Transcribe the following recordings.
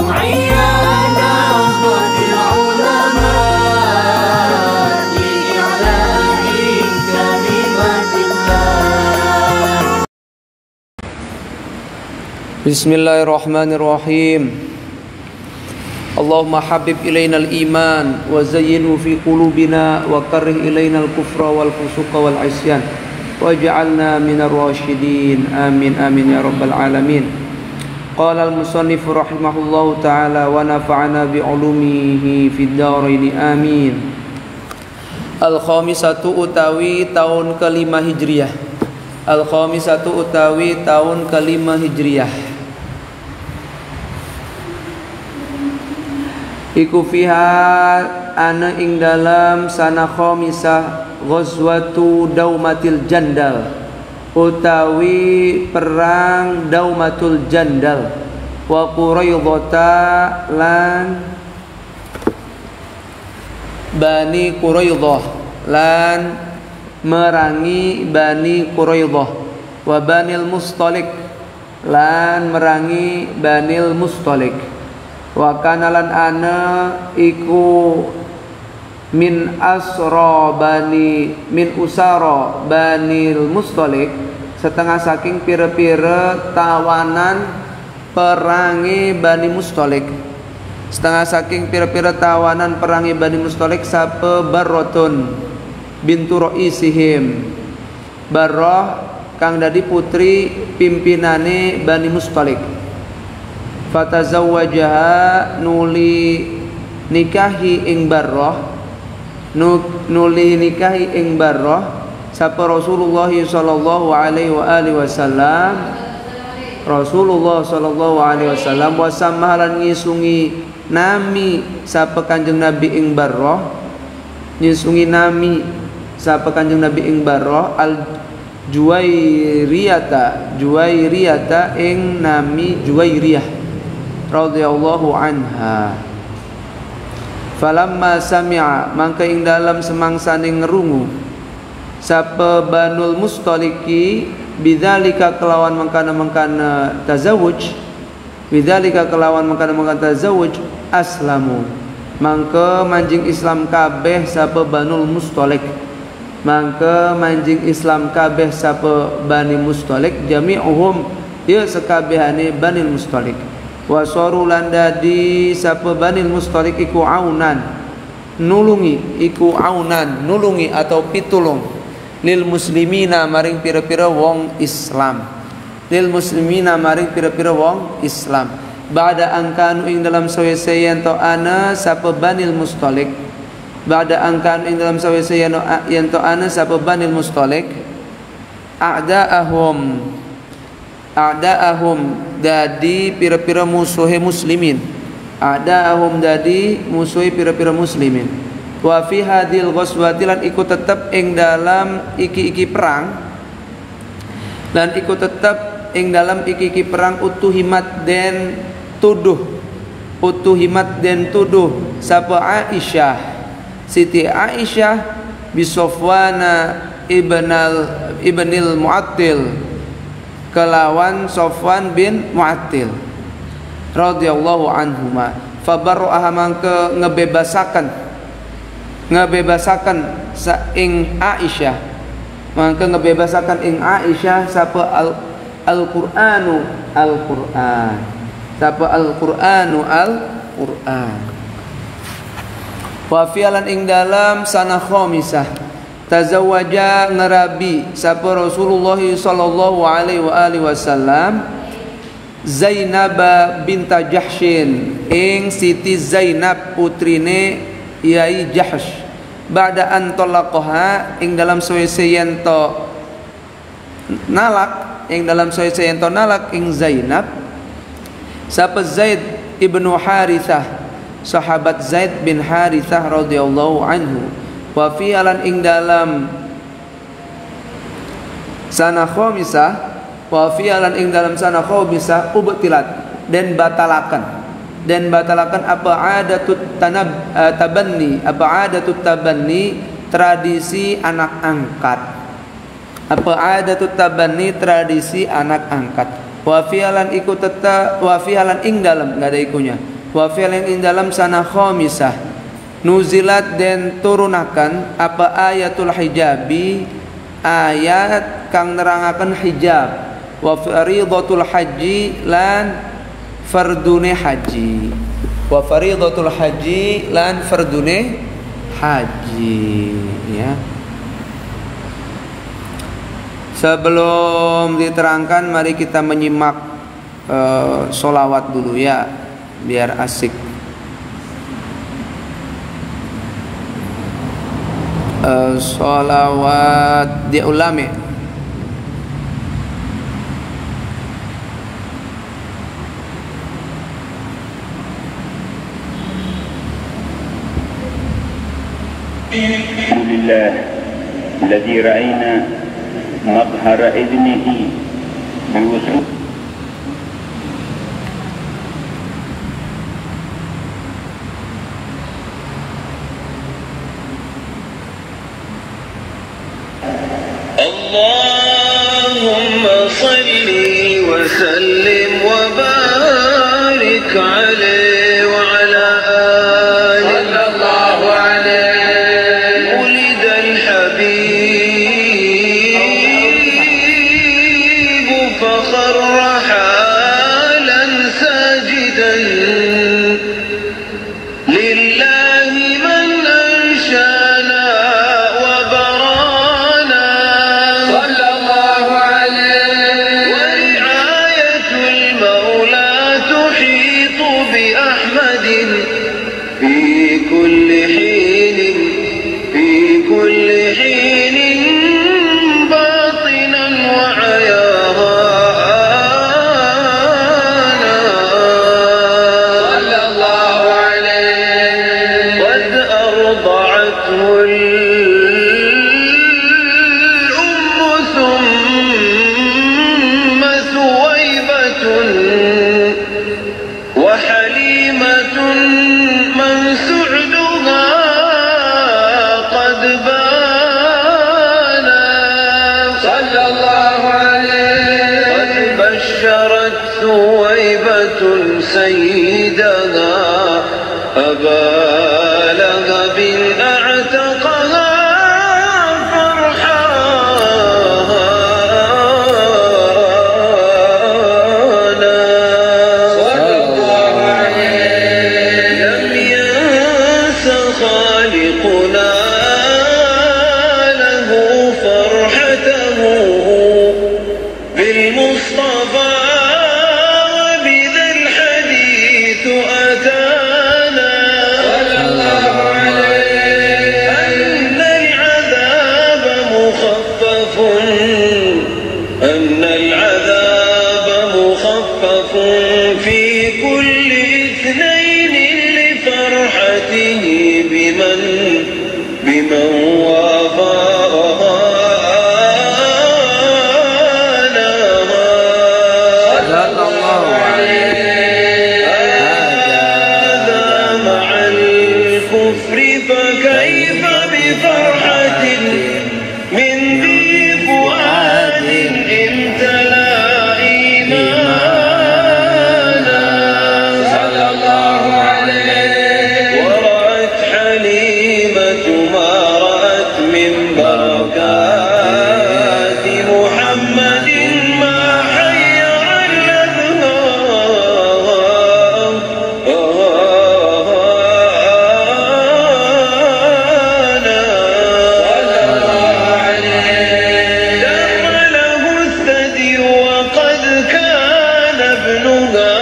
عيانا خذ العلماء لإعلاء كلمة الله. بسم الله الرحمن الرحيم. اللهم حبب إلينا الإيمان وزينه في قلوبنا وكره إلينا الكفر والفسوق والعصيان واجعلنا من الراشدين آمين آمين يا رب العالمين. قال المصنف رحمه الله تعالى ونفعنا بعلومه في الدارين آمين. Al-khamisatu utawi tahun kelima hijriyah. Al-khamisatu utawi tahun kelima hijriyah. Iku fiha ana ing dalam sana khamisah ghazwatu Daumatil Jandal utawi perang Daumatul Jandal wa Quraidah lan Bani Quraidah lan merangi Bani Quraidah wa Banil Mustalik lan merangi Banil Mustalik wa kanalan ana iku min usara Banil Mustalik setengah saking pira-pira tawanan perangi Bani Mustalik, setengah saking pira-pira tawanan perangi Bani Mustalik sapa Barratun bintu Raisihim. Barrah kang dadi putri pimpinane Bani Mustalik. Fatazawwajaha nuli nikahi ing Barrah nuli nikahi ing Barrah sapa Rasulullah sallallahu alaihi wa alihi wasallam. Rasulullah sallallahu alaihi wasallam wasamahalan ngisungi nami sapa Kanjeng Nabi ing Barrah, ngisungi nami sapa Kanjeng Nabi ing Barrah al Juwairiyata ing nami Juwairiyah radhiyallahu anha. Falamma sami'a mangka ing dalam semangsane ngerungu sapa Banul Mustaliki bidzalika kelawan mangkana tazawuj, bidzalika kelawan mangkana tazawuj aslamu mangka manjing Islam kabeh sapa Banul Mustalik, mangka manjing Islam kabeh sapa Bani Mustalik jami'uhum ya sekabehane Bani Mustalik. Wasoru landadi sapa Banil Mustalik iku aunan nulungi atau pitulung lil muslimina maring pira-pira wong Islam, lil muslimina maring pira-pira wong Islam ba'da angkanu ing dalam saweseyan to ana sapa Banil Mustalik, ba'da angkanu ing dalam saweseyan to ana sapa Banil Mustalik a'da'ahum dadi pira-pira musuhe muslimin, a'da'ahum dadi musuhi pira-pira muslimin. Wa fi hadil ghazwati lan iku tetep ing dalam iki-iki perang, lan iku tetep ing dalam iki-iki perang utuhimat den tuduh sapa Aisyah Siti Aisyah bisofwana ibnil Mu'attil kelawan Sofwan bin Mu'attil radhiyallahu anhuma. Fabarra'aha mangke ngebebasaken ing Aisyah, mangke ngebebasaken ing Aisyah sapa Al-Qur'an sapa Al-Qur'an wa fi'lan ing dalam sana khamisah tazawwaja ngerabi sapa Rasulullah sallallahu alaihi wa alihi wasallam Zainab binta Jahsyin ing Siti Zainab putrine Yai Jahsh ba'da an talaqaha ing dalam saweseyen to nalak ing Zainab sapa Zaid ibnu Harithah sahabat Zaid bin Harithah radhiyallahu anhu. Wa fi alan ing dalam sana khamisah ubtilat dan batalakan apa adatut tabanni tradisi anak angkat, apa adatut tabanni tradisi anak angkat. Wa fi alan ing dalam enggak ada ikunya. wa fi'lin ing dalam sana khamisah nuzilat den turunakan apa ayatul hijabi ayat kang nerangaken hijab wa faridatul haji lan fardune haji wa faridatul haji lan fardune haji ya. Sebelum diterangkan mari kita menyimak sholawat dulu ya biar asik. Sholawat diulami. Alhamdulillah الذي رأينا مظهر إذنه بوصول اللهم صل وسلم وبارك عليه وعلى آله صلى الله عليه ولد الحبيب فخر حالا ساجدا لله من أنشانا وبرانا صلى الله عليه ورعاية المولى تحيط بأحمد في كل حين في كل حين باطنا وعيانا صلى الله عليه قد أرضعته الأم ثم ثويبة وحليمة من سعدها قد بانا صلى الله عليه قد بشرت ثويبة سيدها أبا لهب أعتقها فرحانا صلى الله عليه لم ينس خالقنا له فرحته بالمصطفى وبذا الحديث أتانا صلى الله عليه أن العذاب مخفف أن العذاب مخفف في كل اثنين لفرحته بمن وافانا صلى الله عليه هذا مع الكفر فكيف بفرحة من ذي فؤاد امتلأ إيمانا صلى الله عليه ورأت حليمة ما رأت من بركات محمد ما حير الأذهان دخله الثدي وقد كان ابنها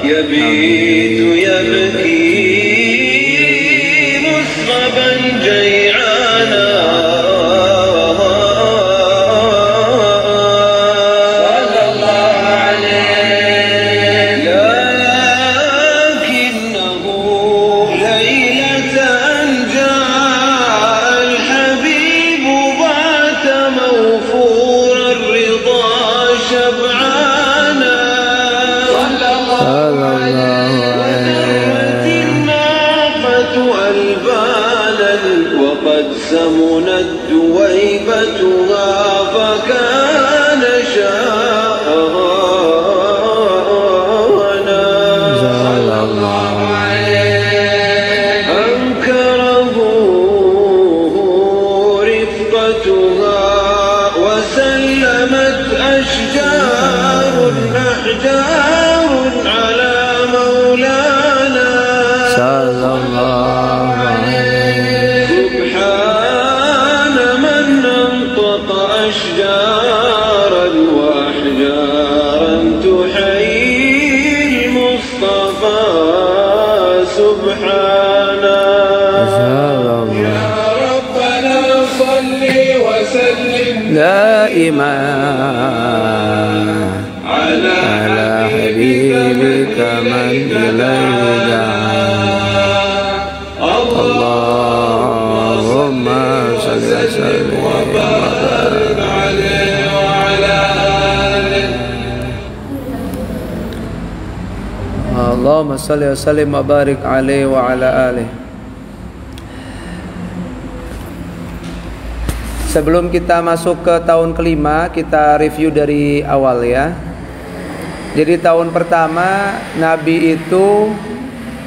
يبيت يبكي مسغبا جيعانا صلى الله عليه لكنه ليلة أن جاء الحبيب بات موفور الرضا شبعانا صلى الله عليه وذرت الناقة ألبانا وقد المصطفى سبحانه يا ربنا صل وسلم دائما على حبيبك من إليه دعا اللهم صل وسلم وبارك عليه وعلى آله Allahumma salli wa sallim wa barik alaihi wa ala alihi. Sebelum kita masuk ke tahun kelima, kita review dari awal ya. Jadi tahun pertama Nabi itu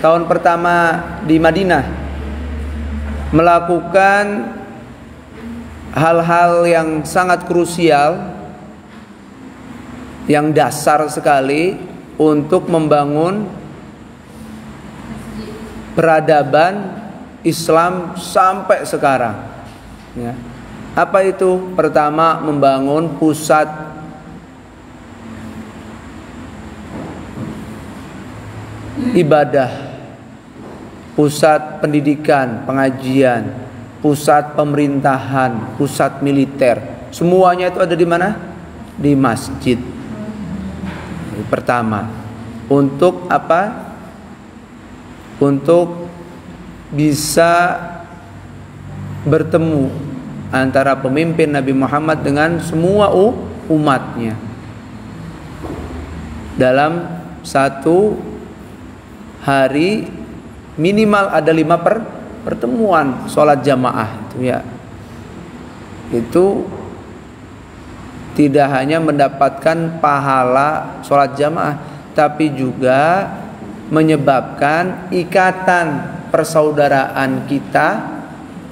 tahun pertama di Madinah melakukan hal-hal yang sangat krusial, yang dasar sekali untuk membangun peradaban Islam sampai sekarang ya. Apa itu? Pertama, membangun pusat ibadah, pusat pendidikan, pengajian, pusat pemerintahan, pusat militer. Semuanya itu ada di mana? Di masjid. Pertama, untuk apa? Untuk bisa bertemu antara pemimpin Nabi Muhammad dengan semua umatnya dalam satu hari minimal ada 5 pertemuan sholat jamaah itu ya. Itu tidak hanya mendapatkan pahala sholat jamaah, tapi juga menyebabkan ikatan persaudaraan kita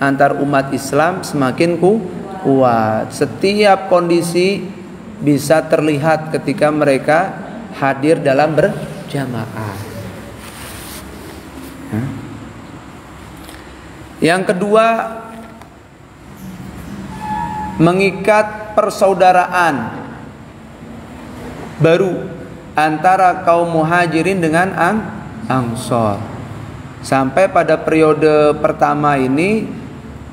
antar umat Islam semakin kuat. Setiap kondisi bisa terlihat ketika mereka hadir dalam berjamaah. Yang kedua, mengikat persaudaraan baru antara kaum muhajirin dengan ansor. Sampai pada periode pertama ini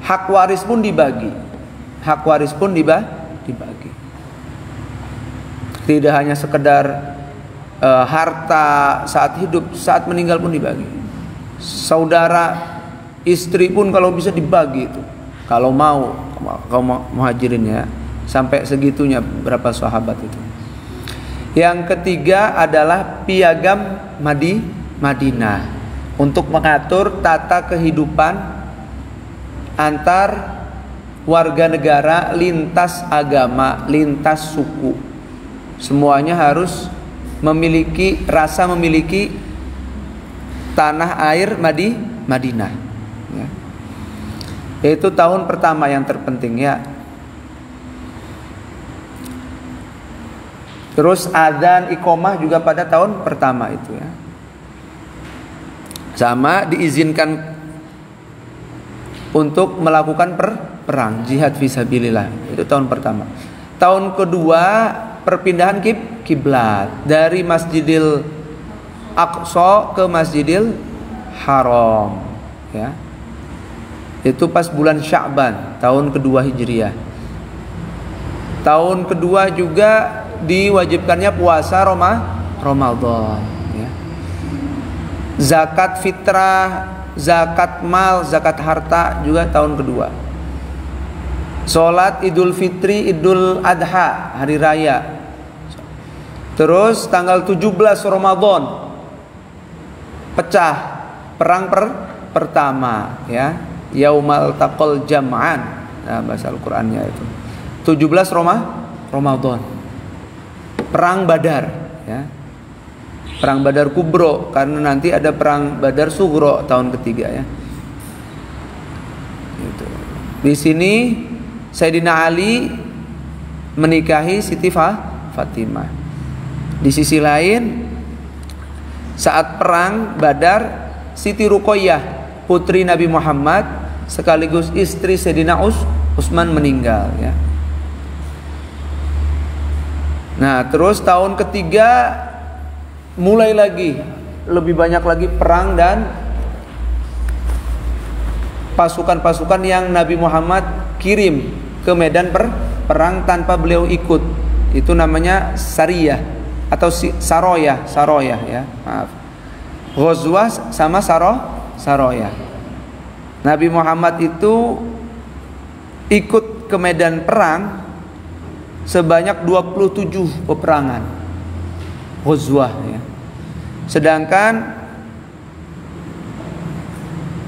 hak waris pun dibagi. Hak waris pun dibagi. Tidak hanya sekedar harta saat hidup, saat meninggal pun dibagi. Saudara, istri pun kalau bisa dibagi itu. Kalau mau kaum muhajirin ya. Sampai segitunya berapa sahabat itu. Yang ketiga adalah piagam Madinah untuk mengatur tata kehidupan antar warga negara lintas agama, lintas suku. Semuanya harus memiliki tanah air Madinah ya. Itu tahun pertama yang terpenting ya. Terus adzan iqomah juga pada tahun pertama itu ya. Sama diizinkan untuk melakukan perang jihad fisabilillah. Itu tahun pertama. Tahun kedua perpindahan kiblat dari Masjidil Aqsa ke Masjidil Haram ya. Itu pas bulan Sya'ban tahun kedua Hijriah. Tahun kedua juga diwajibkannya puasa Ramadan ya. Zakat fitrah, zakat mal, zakat harta juga tahun kedua. Salat Idul Fitri, Idul Adha, hari raya. Terus tanggal 17 Ramadan pecah perang pertama ya. Yaumal taqal jam'an. Nah, bahasa Al-Qur'annya itu. 17 Ramadan. Perang Badar ya. Perang Badar Kubro, karena nanti ada perang Badar Sugro tahun ketiga ya. Gitu. Di sini Sayyidina Ali menikahi Siti Fatimah. Di sisi lain saat perang Badar Siti Ruqayyah putri Nabi Muhammad sekaligus istri Sayyidina Utsman meninggal ya. Nah, terus tahun ketiga mulai lagi lebih banyak lagi perang dan pasukan-pasukan yang Nabi Muhammad kirim ke medan perang tanpa beliau ikut. Itu namanya sariyah atau saroyah ya. Maaf. Ghazwah sama saroyah. Nabi Muhammad itu ikut ke medan perang sebanyak 27 peperangan. Ghazwah ya. Sedangkan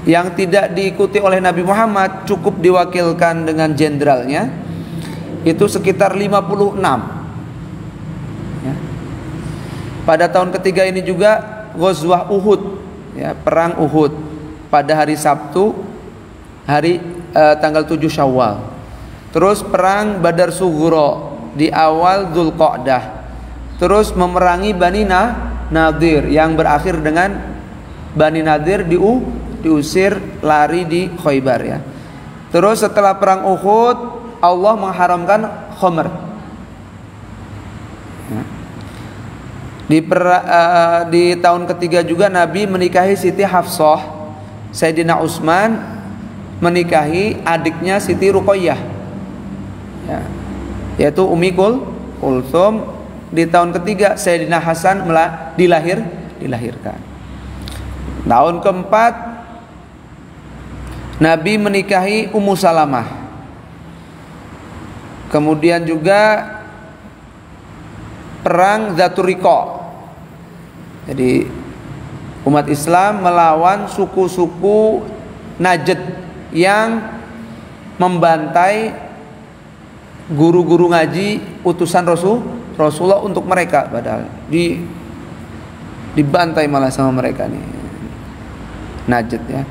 yang tidak diikuti oleh Nabi Muhammad cukup diwakilkan dengan jenderalnya itu sekitar 56 ya. Pada tahun ketiga ini juga Ghazwah Uhud ya, perang Uhud pada hari Sabtu tanggal 7 Syawal. Terus perang Badar Sughra di awal Dzulqa'dah. Terus memerangi Bani Nadir yang berakhir dengan Bani Nadir diusir lari di Khaybar ya. Terus setelah perang Uhud Allah mengharamkan khamr. Ya. Di tahun ketiga juga Nabi menikahi Siti Hafsah. Sayyidina Utsman menikahi adiknya Siti Ruqayyah ya, yaitu Ummi Kulthum. Di tahun ketiga Sayyidina Hasan dilahirkan. Tahun keempat Nabi menikahi Ummu Salamah. Kemudian juga perang Dzatur Riqa. Jadi umat Islam melawan suku-suku Najd yang membantai guru-guru ngaji utusan Rasulullah untuk mereka, padahal dibantai malah sama mereka nih Najd ya.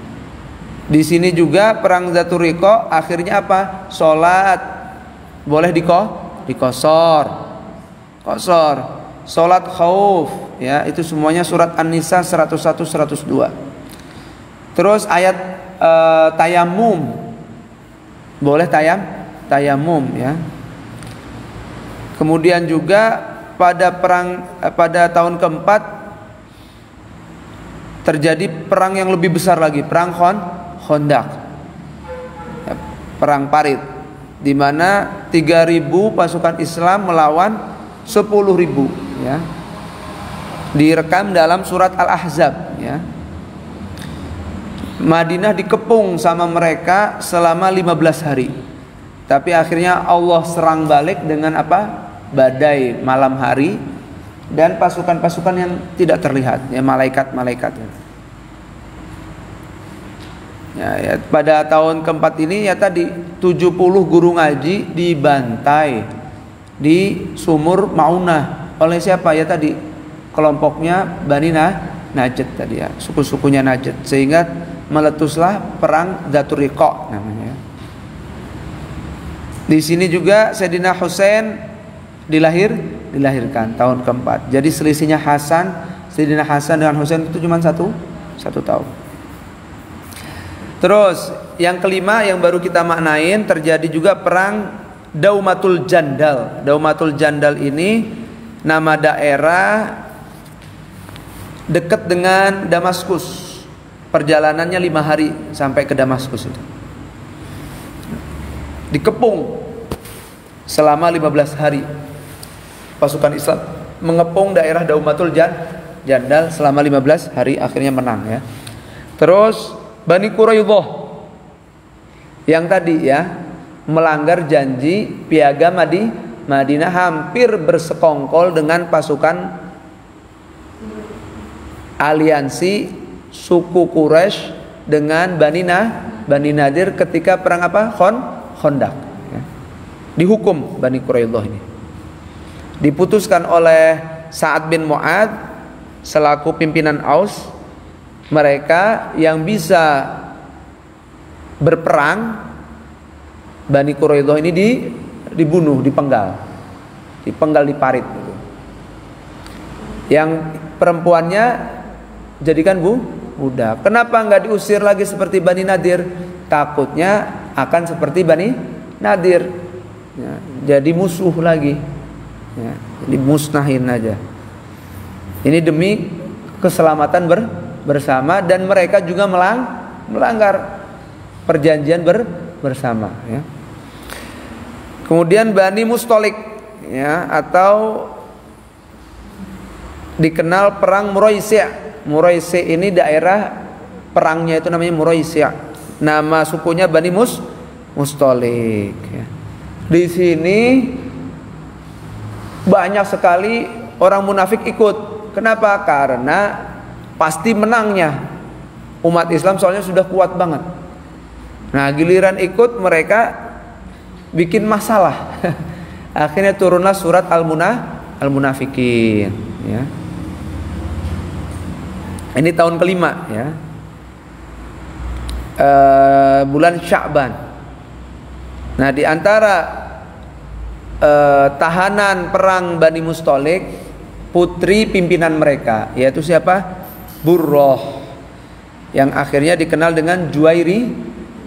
Di sini juga perang Dzatur Riqa akhirnya apa? Salat boleh dikosor. Salat khauf ya, itu semuanya surat An-Nisa 101 102. Terus ayat tayamum boleh tayamum ya. Kemudian juga pada tahun keempat terjadi perang yang lebih besar lagi, perang Khandaq ya, perang Parit, di mana 3.000 pasukan Islam melawan 10.000 ya. Direkam dalam surat Al-Ahzab ya. Madinah dikepung sama mereka selama 15 hari. Tapi akhirnya Allah serang balik dengan apa? Badai malam hari dan pasukan-pasukan yang tidak terlihat ya, malaikat-malaikat. Ya, pada tahun keempat ini ya tadi 70 guru ngaji dibantai di sumur Maunah oleh siapa ya tadi? Kelompoknya Bani Najd tadi ya, suku-sukunya Najd, sehingga meletuslah perang Dzatur Riqa namanya. Di sini juga Sayyidina Husain dilahirkan tahun keempat. Jadi selisihnya Sayyidina Hasan dengan Husain itu cuma satu tahun. Terus yang kelima yang baru kita maknain, terjadi juga perang Daumatul Jandal. Daumatul Jandal ini nama daerah dekat dengan Damaskus. Perjalanannya 5 hari sampai ke Damaskus itu. Dikepung selama 15 hari. Pasukan Islam mengepung daerah Daumatul Jandal selama 15 hari, akhirnya menang ya. Terus Bani Quraidah yang tadi ya melanggar janji piagam Madinah, hampir bersekongkol dengan pasukan aliansi suku Quraisy dengan Bani Nadir ketika perang apa? Khandaq ya. Dihukum Bani Quraidah ini. Diputuskan oleh Sa'ad bin Mu'adz selaku pimpinan Aus, mereka yang bisa berperang Bani Quraidah ini dibunuh, dipenggal di parit gitu. Yang perempuannya jadikan budak. Kenapa nggak diusir lagi seperti Bani Nadir? Takutnya akan seperti Bani Nadir ya, jadi musuh lagi ya, jadi musnahin aja. Ini demi keselamatan bersama, dan mereka juga melanggar perjanjian bersama, ya. Kemudian Bani Mustalik, ya, atau dikenal perang Muraisi'. Muraisi' ini daerah perangnya itu namanya Muraisi'. Nama sukunya Bani Mustalik, ya. Di sini banyak sekali orang munafik ikut. Kenapa? Karena pasti menangnya umat Islam, soalnya sudah kuat banget. Nah, giliran ikut mereka bikin masalah. Akhirnya turunlah surat Al-Munafikin, ya. Ini tahun kelima, ya. Bulan Sya'ban. Nah, di antara tahanan perang Bani Mustalik, putri pimpinan mereka, yaitu siapa? Burroh, yang akhirnya dikenal dengan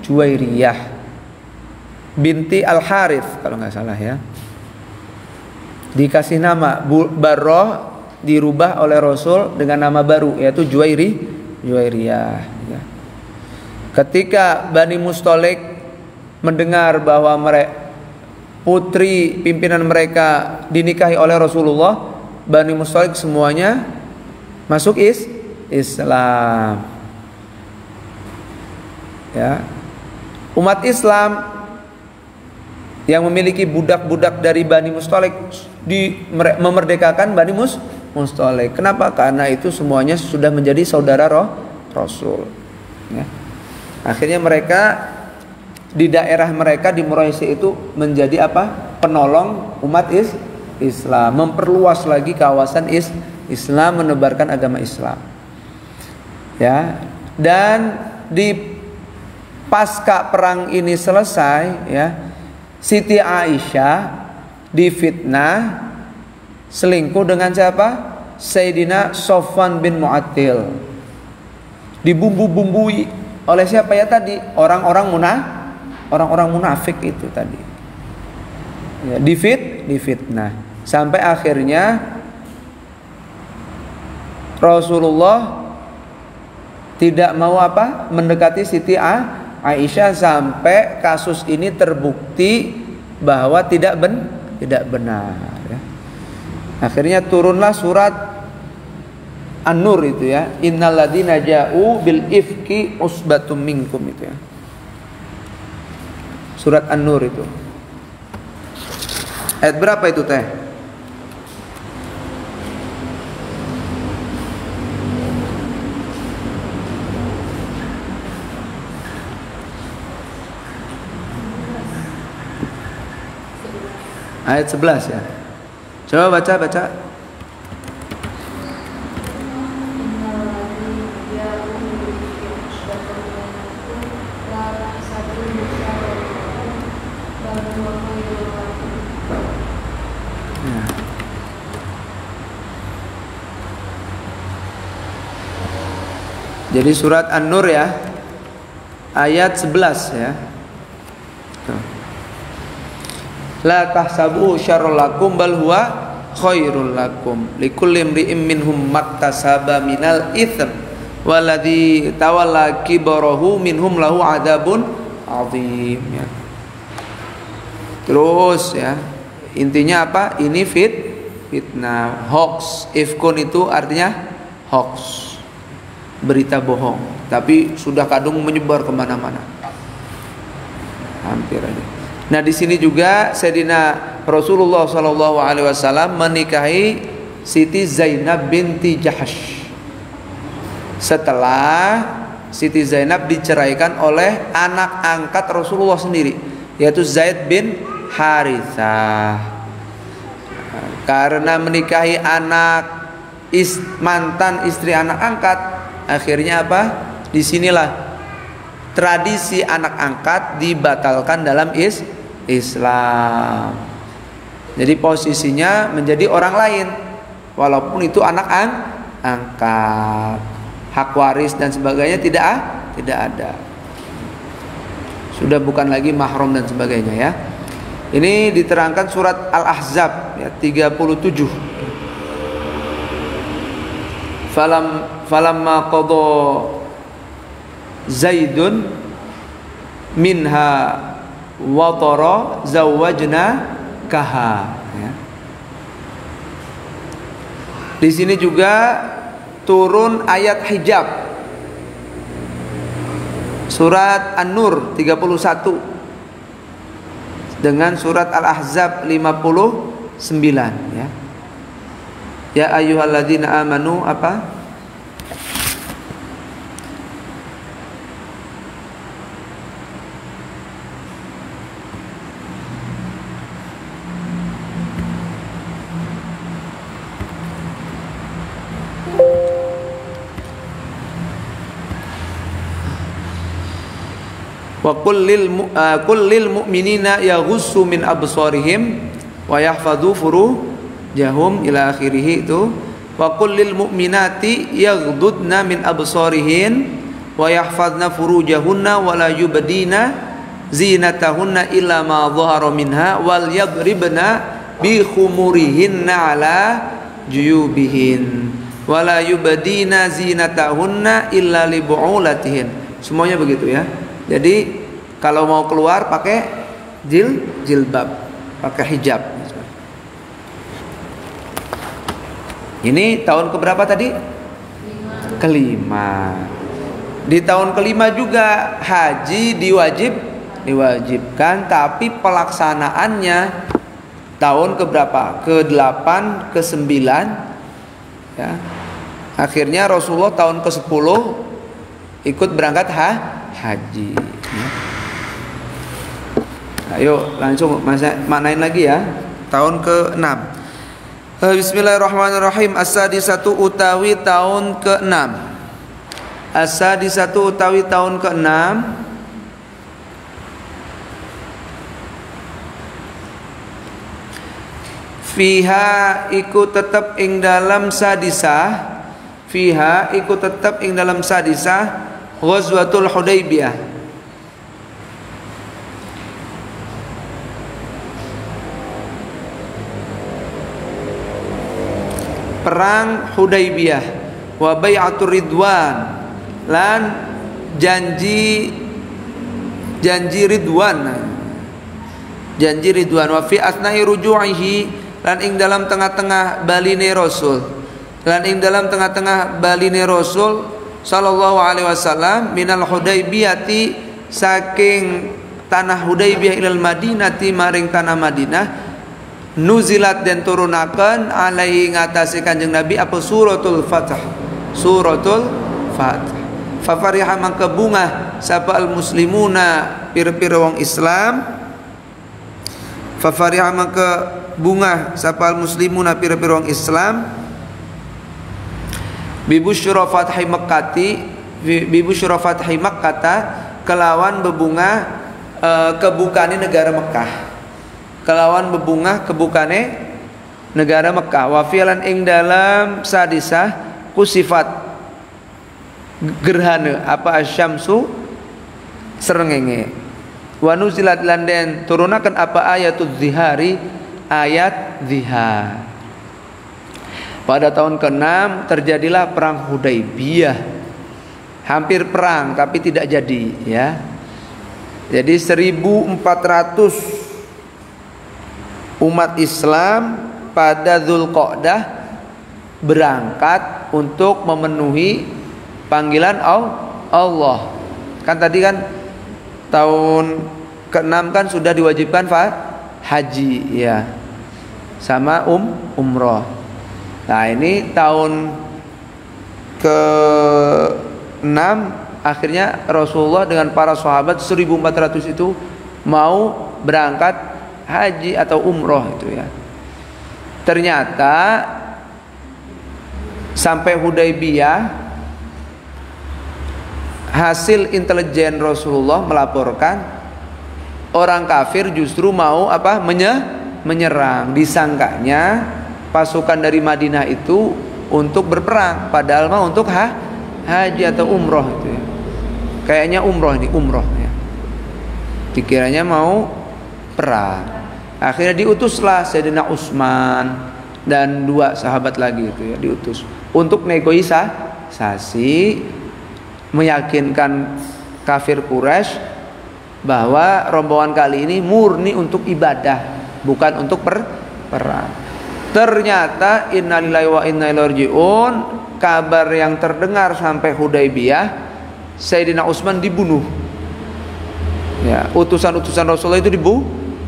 Juwairiyah binti Al-Harith kalau nggak salah, ya. Dikasih nama Barroh, dirubah oleh Rasul dengan nama baru, yaitu Juwairiyah, ya. Ketika Bani Mustalik mendengar bahwa putri pimpinan mereka dinikahi oleh Rasulullah, Bani Mustalik semuanya masuk Islam, ya. Umat Islam yang memiliki budak-budak dari Bani Mustalik memerdekakan Bani Mustalik. Kenapa? Karena itu semuanya sudah menjadi saudara Rasul, ya. Akhirnya mereka di daerah mereka di Muraisi itu menjadi apa? Penolong umat Islam, memperluas lagi kawasan Islam, menebarkan agama Islam, ya. Dan di pasca perang ini selesai, ya, Siti Aisyah difitnah selingkuh dengan siapa? Sayyidina Sofwan bin Mu'attil. Dibumbu-bumbui oleh siapa ya tadi? Orang-orang munafik itu tadi, ya, difitnah sampai akhirnya Rasulullah tidak mau mendekati Siti Aisyah sampai kasus ini terbukti bahwa tidak benar, ya. Akhirnya turunlah surat An-Nur itu, ya, innalladzina ja'u bil ifki usbatum minkum itu, ya. Surat An-Nur itu. Ayat berapa itu, Teh? Ayat 11, ya. Coba baca. Jadi surat An-Nur, ya, ayat 11, ya. Tuh. La tahsabu syarrul lakum bal huwa khairul lakum likulli imri'in minhum maktasaba minal itsm waladzi tawalla kibarahu minhum lahu adzabun adzim, ya. Terus, ya, intinya apa? Ini fitnah, hoax. Ifkun itu artinya hoax, berita bohong, tapi sudah kadung menyebar kemana-mana, hampir aja. Nah, di sini juga Sayyidina Rasulullah SAW menikahi Siti Zainab binti Jahash setelah Siti Zainab diceraikan oleh anak angkat Rasulullah sendiri, yaitu Zaid bin Harithah. Karena menikahi mantan istri anak angkat, akhirnya apa? Disinilah tradisi anak angkat dibatalkan dalam Islam. Jadi posisinya menjadi orang lain, walaupun itu anak angkat. Hak waris dan sebagainya tidak ada. Sudah bukan lagi mahram dan sebagainya, ya. Ini diterangkan surat Al-Ahzab, ya, 37. falamma qada Zaidun minha watara zawwajna kaha, ya. Di sini juga turun ayat hijab, surat An-Nur 31 dengan surat Al-Ahzab 59, ya. Ya ayyuhalladzina amanu apa? Wa kullil mu'minina yaghussu min absarihim wa yahfadhu furujahum ila akhirih itu. Wa kullil mu'minati yaghdudna min absarihin wa yahfadna furujahunna wa la yubdina zinatahunna illa ma dhahara minha wal yadribna bi khumurihinna ala juyubihin wa la yubdina zinatahunna illa li bu'ulatihin. Semuanya begitu, ya. Jadi kalau mau keluar pakai jilbab, pakai hijab. Ini tahun keberapa tadi? Kelima. Di tahun kelima juga haji diwajibkan, tapi pelaksanaannya tahun keberapa? Ke-8, ke-9, ya. Akhirnya Rasulullah tahun ke-10 ikut berangkat haji, ya. Ayo langsung maknain lagi, ya. Tahun ke-6. Bismillahirrahmanirrahim. As-sadisatu utawi tahun ke-6. As-sadisatu utawi tahun ke-6. Fiha iku tetep ing dalam sadisah. Fiha iku tetep ing dalam sadisah Ghazwatul Hudaybiyah. Perang Hudaybiyah. Wa bai'atur ridwan, lan janji ridwan. Janji ridwan. Wa fi asna'i ruju'ihi, lan ing dalam tengah-tengah baline Rasul. Lan ing dalam tengah-tengah baline Rasul sallallahu alaihi wasallam minal Hudaybiyati, saking tanah Hudaybiyah ilal Madinati maring tanah Madinah, nuzilat dan turunakan alaihi ngatasi Kanjeng Nabi apa suratul Fath. Suratul Fath. Fa fariha mangka bunga sapa al muslimuna pira-pira wong Islam. Fa fariha mangka bunga sapa al muslimuna pira-pira wong Islam. Bibusyra fathi Makkati, bibusyra fathi Makkata, kelawan bebunga kebukane negara Mekah. Kelawan bebunga kebukane negara Mekah. Wa fi'lan ing dalam sadisah kusifat gerhana apa asyamsu srengenge. Wa nuzilat lan den turunaken apa ayatul zihari, ayat zihar. Pada tahun ke-6 terjadilah perang Hudaybiyah. Hampir perang tapi tidak jadi, ya. Jadi 1400 umat Islam pada Dzulqa'dah berangkat untuk memenuhi panggilan Allah. Kan tadi kan tahun ke-6 kan sudah diwajibkan haji, ya. Sama umroh. Nah, ini tahun ke-6 akhirnya Rasulullah dengan para sahabat 1400 itu mau berangkat haji atau umroh itu, ya. Ternyata sampai Hudaybiyah hasil intelijen Rasulullah melaporkan orang kafir justru mau menyerang. Disangkanya pasukan dari Madinah itu untuk berperang, padahal mah untuk haji atau umroh itu, ya. Kayaknya umroh, ya. Dikiranya mau perang. Akhirnya diutuslah Sayyidina Utsman dan 2 sahabat lagi itu, ya, diutus untuk negosiasi, meyakinkan kafir Quraisy bahwa rombongan kali ini murni untuk ibadah, bukan untuk perang. Ternyata innalillahi wa inna ilaihi raji'un, kabar yang terdengar sampai Hudaybiyah, Sayyidina Utsman dibunuh. Ya, utusan-utusan Rasulullah itu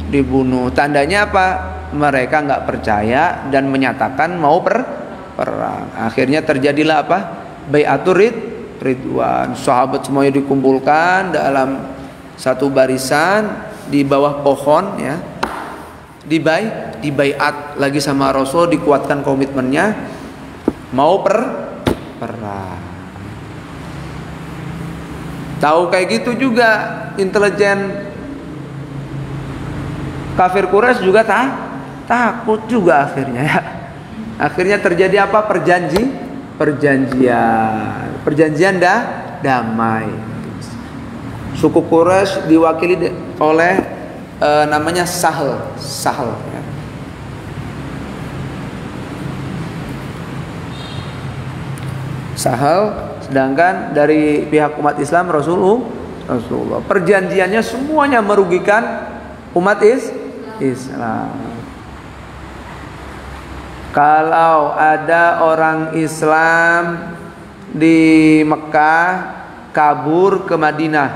dibunuh. Tandanya apa? Mereka nggak percaya dan menyatakan mau perang. Akhirnya terjadilah apa? Bai'atur Ridwan. Sahabat semuanya dikumpulkan dalam satu barisan di bawah pohon, ya. Dibaiat lagi sama Rasul, dikuatkan komitmennya mau perang. Tahu kayak gitu juga intelijen kafir Quraisy juga takut juga akhirnya, ya. Akhirnya terjadi apa? Perjanjian damai. Suku Quraisy diwakili oleh namanya Sahal, ya. Sahal, sedangkan dari pihak umat Islam Rasulullah. Perjanjiannya semuanya merugikan umat Islam. Kalau ada orang Islam di Mekah kabur ke Madinah,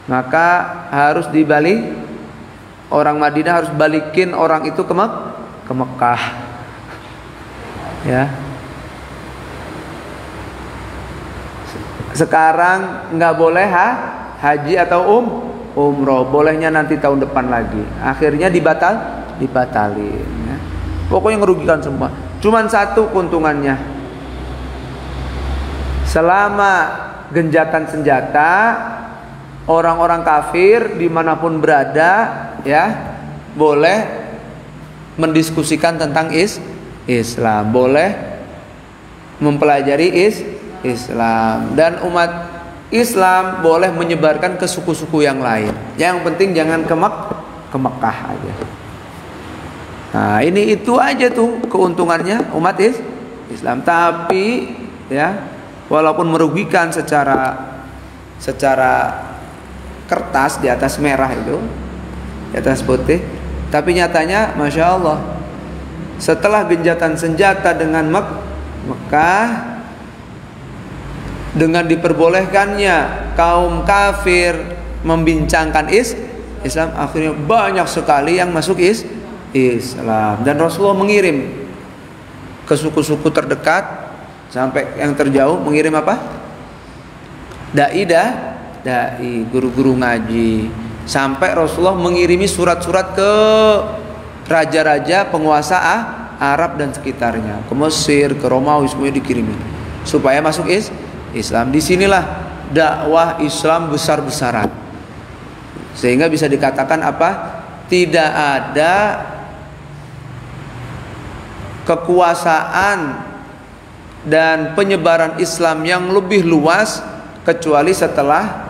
maka harus dibalik, orang Madinah harus balikin orang itu ke Mekah, ya. Sekarang nggak boleh haji atau umroh, bolehnya nanti tahun depan lagi. Akhirnya dibatalin, ya. Pokoknya merugikan semua. Cuman satu keuntungannya, selama genjatan senjata, orang-orang kafir dimanapun berada, ya, boleh mendiskusikan tentang Islam, boleh mempelajari Islam, dan umat Islam boleh menyebarkan ke suku-suku yang lain. Yang penting jangan ke Mekah aja. Nah, ini itu aja tuh keuntungannya umat Islam. Tapi, ya, walaupun merugikan secara kertas di atas merah itu, di atas putih, tapi nyatanya Masya Allah, setelah genjatan senjata dengan Mekah, dengan diperbolehkannya kaum kafir membincangkan Islam, akhirnya banyak sekali yang masuk Islam. Dan Rasulullah mengirim ke suku-suku terdekat sampai yang terjauh, mengirim apa? Dai, guru-guru ngaji. Sampai Rasulullah mengirimi surat-surat ke raja-raja penguasa Arab dan sekitarnya, ke Mesir, ke Romawi, semuanya dikirimi supaya masuk Islam. Disinilah dakwah Islam besar-besaran, sehingga bisa dikatakan apa? Tidak ada kekuasaan dan penyebaran Islam yang lebih luas kecuali setelah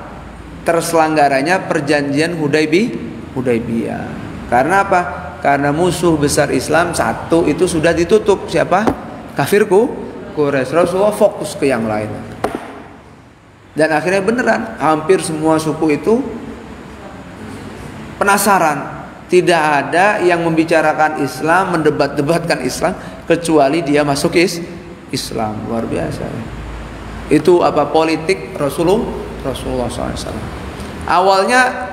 terselenggaranya perjanjian Hudaybiyah. Karena apa? Karena musuh besar Islam satu itu sudah ditutup. Siapa? Kafirku Quraisy. Rasulullah fokus ke yang lain. Dan akhirnya beneran hampir semua suku itu penasaran. Tidak ada yang membicarakan Islam, mendebat-debatkan Islam kecuali dia masuk Islam. Luar biasa. Itu apa? Politik Rasulullah SAW. Awalnya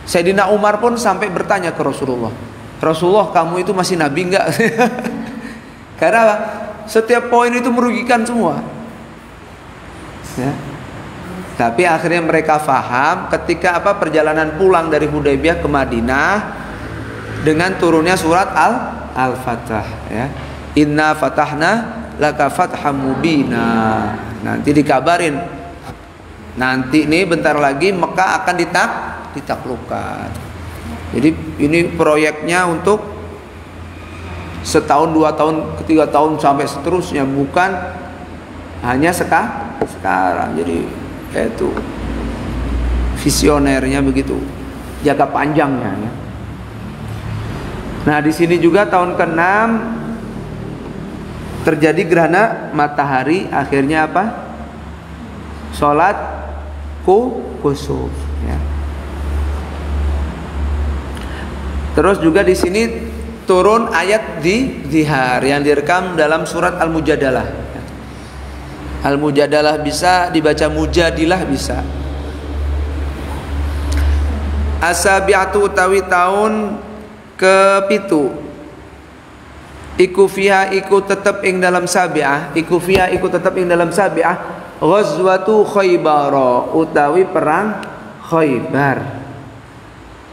Sayyidina Umar pun sampai bertanya ke Rasulullah, Rasulullah, kamu itu masih nabi enggak? Karena apa? Setiap poin itu merugikan semua, ya. Tapi akhirnya mereka faham ketika apa? Perjalanan pulang dari Hudaybiyah ke Madinah dengan turunnya surat Al-Fatah, ya. Inna fatahna laka fatham mubina. Nanti dikabarin, nanti nih bentar lagi Mekah akan ditaklukkan. Jadi ini proyeknya untuk setahun, 2 tahun, 3 tahun sampai seterusnya, bukan hanya sekarang. Jadi itu visionernya begitu, jangka panjangnya, ya. Nah, di sini juga tahun ke-6 terjadi gerhana matahari, akhirnya apa? Sholat kusuf ya. Terus juga di sini turun ayat di zihar yang direkam dalam surat Al-Mujadalah. Al-Mujadalah bisa dibaca Mujadilah bisa. Asabiatu utawi tahun kepitu. Iku fiha iku tetep ing dalam sabiah, iku fiha iku tetep ing dalam sabiah ghazwatu Khaybar utawi perang Khaybar.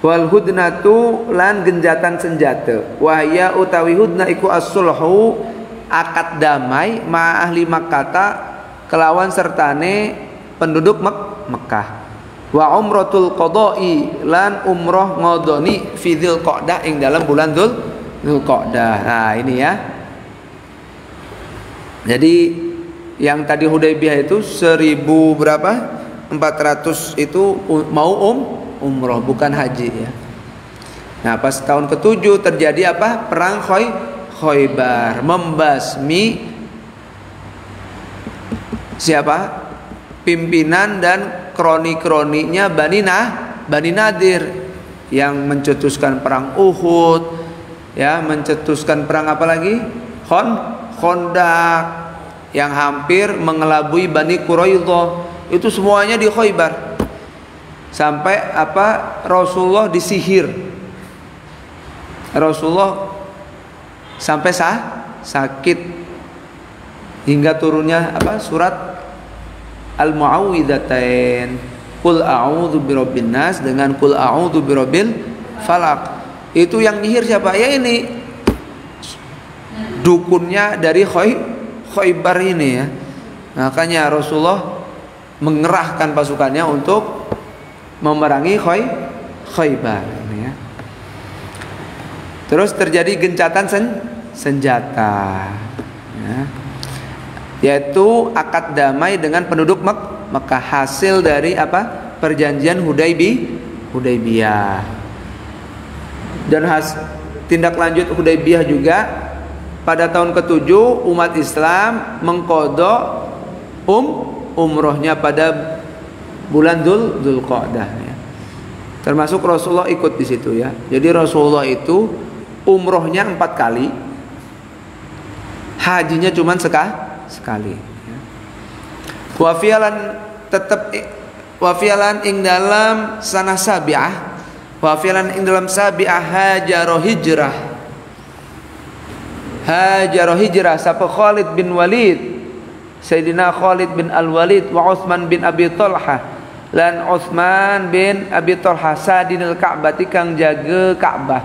Wal hudnatu lan genjatan senjata. Wahya utawi hudna iku as-sulhu akad damai ma ahli Makkah kelawan sertane penduduk Mekah. Wa umratul qada'i lan umroh ngodoni fi Dzulqa'dah ing dalam bulan Dzulqa'dah. Nah, ini ya. Jadi yang tadi Hudaybiyah itu 1000 berapa? 400 itu mau umroh bukan haji ya. Nah, pas tahun ke-7 terjadi apa? Perang Khaybar, membasmi siapa? Pimpinan dan kroni-kroninya Bani Nadir yang mencetuskan perang Uhud, ya, mencetuskan perang apa lagi? Khandaq yang hampir mengelabui Bani Quraidah. Itu semuanya di Khaybar. Sampai apa? Rasulullah disihir. Rasulullah sampai sakit hingga turunnya apa? Surat Al-Mu'awwidzatain. Qul a'udzu birabbin nas dengan qul a'udzu birabbil falaq. Itu yang nyihir siapa? Ya ini dukunnya dari Khaybar ini ya. Makanya Rasulullah mengerahkan pasukannya untuk memerangi Khaybar ya. Terus terjadi gencatan senjata ya. Yaitu akad damai dengan penduduk Mekah, hasil dari apa? Perjanjian Hudaybiyah. Dan tindak lanjut Hudaybiyah juga pada tahun ke-7 umat Islam mengqadha umrohnya pada bulan Dzulqa'dah ya. Termasuk Rasulullah ikut di situ ya. Jadi Rasulullah itu umrohnya 4 kali, hajinya cuma sekali ya. Wafialan ing dalam sanah sabi'ah, wafialan ing dalam sabi'ah hajaro hijrah sapa Khalid bin Walid, Sayyidina Khalid bin Al-Walid wa Utsman bin Abi Talha lan Utsman bin Abi Talha sadinil Ka'bati kang jaga Ka'bah,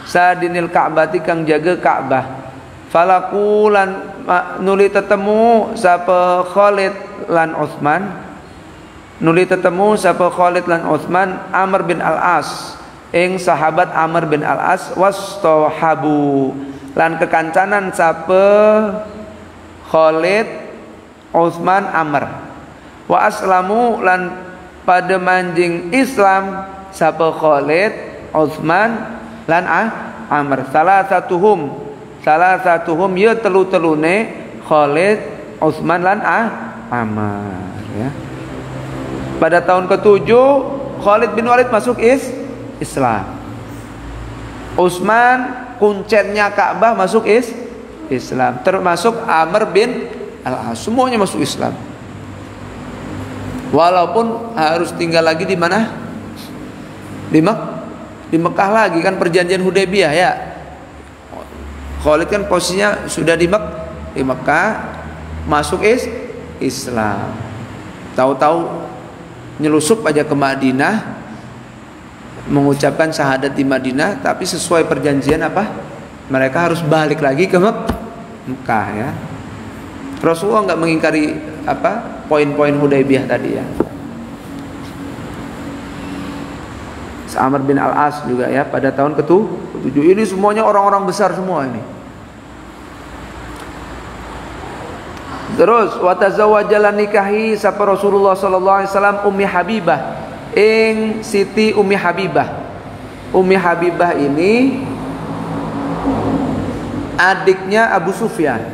sadinil Ka'bati kang jaga Ka'bah. Falakulan nuli tetemu sapa Khalid lan Utsman, nuli tetemu sapa Khalid lan Utsman Amr bin Al-As ing sahabat Amr bin Al-As wastahabu lan kekancanan sapa Khalid Utsman Amr wa aslamu lan pada manjing Islam sapa Khalid Utsman lan Amr. Salah satuhum ya telu-telune Khalid Utsman lan Amr ya. Pada tahun ke-7 Khalid bin Walid masuk Islam. Utsman kuncennya Ka'bah masuk Islam, termasuk Amr bin Al-As, semuanya masuk Islam. Walaupun harus tinggal lagi di mana? Di Mekah lagi kan perjanjian Hudaybiyah ya. Khalid kan posisinya sudah di Mekah, masuk Islam. Tahu-tahu nyelusup aja ke Madinah, mengucapkan syahadat di Madinah, tapi sesuai perjanjian apa? Mereka harus balik lagi ke Mekah ya. Rasulullah nggak mengingkari apa poin-poin Hudaybiyah tadi ya. Amr bin Al-As juga ya pada tahun ke-7. Ini semuanya orang-orang besar semua ini. Terus wa tazawwaja nikahi sapa Rasulullah sallallahu alaihi wasallam Ummi Habibah ing Siti Ummi Habibah. Ummi Habibah ini adiknya Abu Sufyan.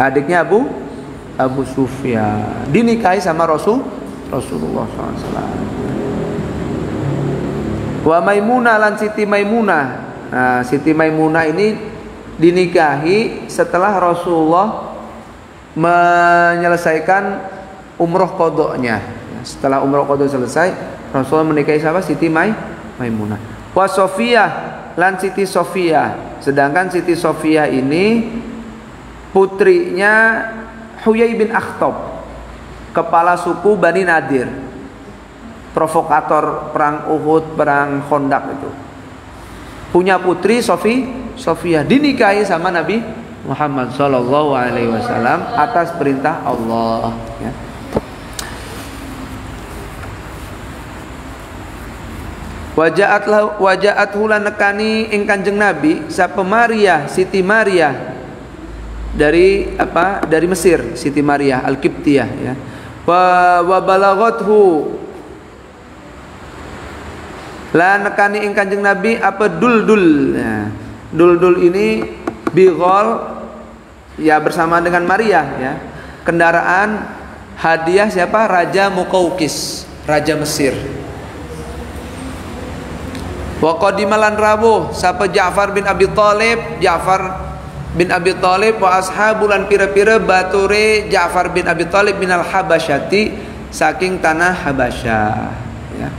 adiknya Abu Sufyan, dinikahi sama Rasulullah SAW. Wa Maimunah lan Siti Maimunah. Nah, Siti Maimunah ini dinikahi setelah Rasulullah menyelesaikan umroh qodoknya. Setelah umroh qodok selesai, Rasulullah menikahi siapa? Siti Maimunah. Wa Sofiyah lan Siti Sofiyah. Sedangkan Siti Sofiyah ini putrinya Huyai bin Akhtab, kepala suku Bani Nadir, provokator perang Uhud, perang Khandaq itu. Punya putri Sofiyah, dinikahi sama Nabi Muhammad sallallahu alaihi wasallam atas perintah Allah, ya. Wajaat hulan nekani ing Kanjeng Nabi sapa Maria, Siti Maria dari apa? Dari Mesir, Siti Maria Al-Qibtiyah, ya. Wa balaghathu la nekani ing Kanjeng Nabi apa Duldul, ya. Duldul ini bighol, ya, bersama dengan Maria, ya. Kendaraan hadiah siapa? Raja Muqawqis, raja Mesir. Wa qadimalan rawuh sapa Ja'far bin Abi Thalib, Ja'far bin Abi Thalib wa ashabulan pira-pira bature Ja'far bin Abi Thalib minal Habasyati, saking tanah Habasyah, ya.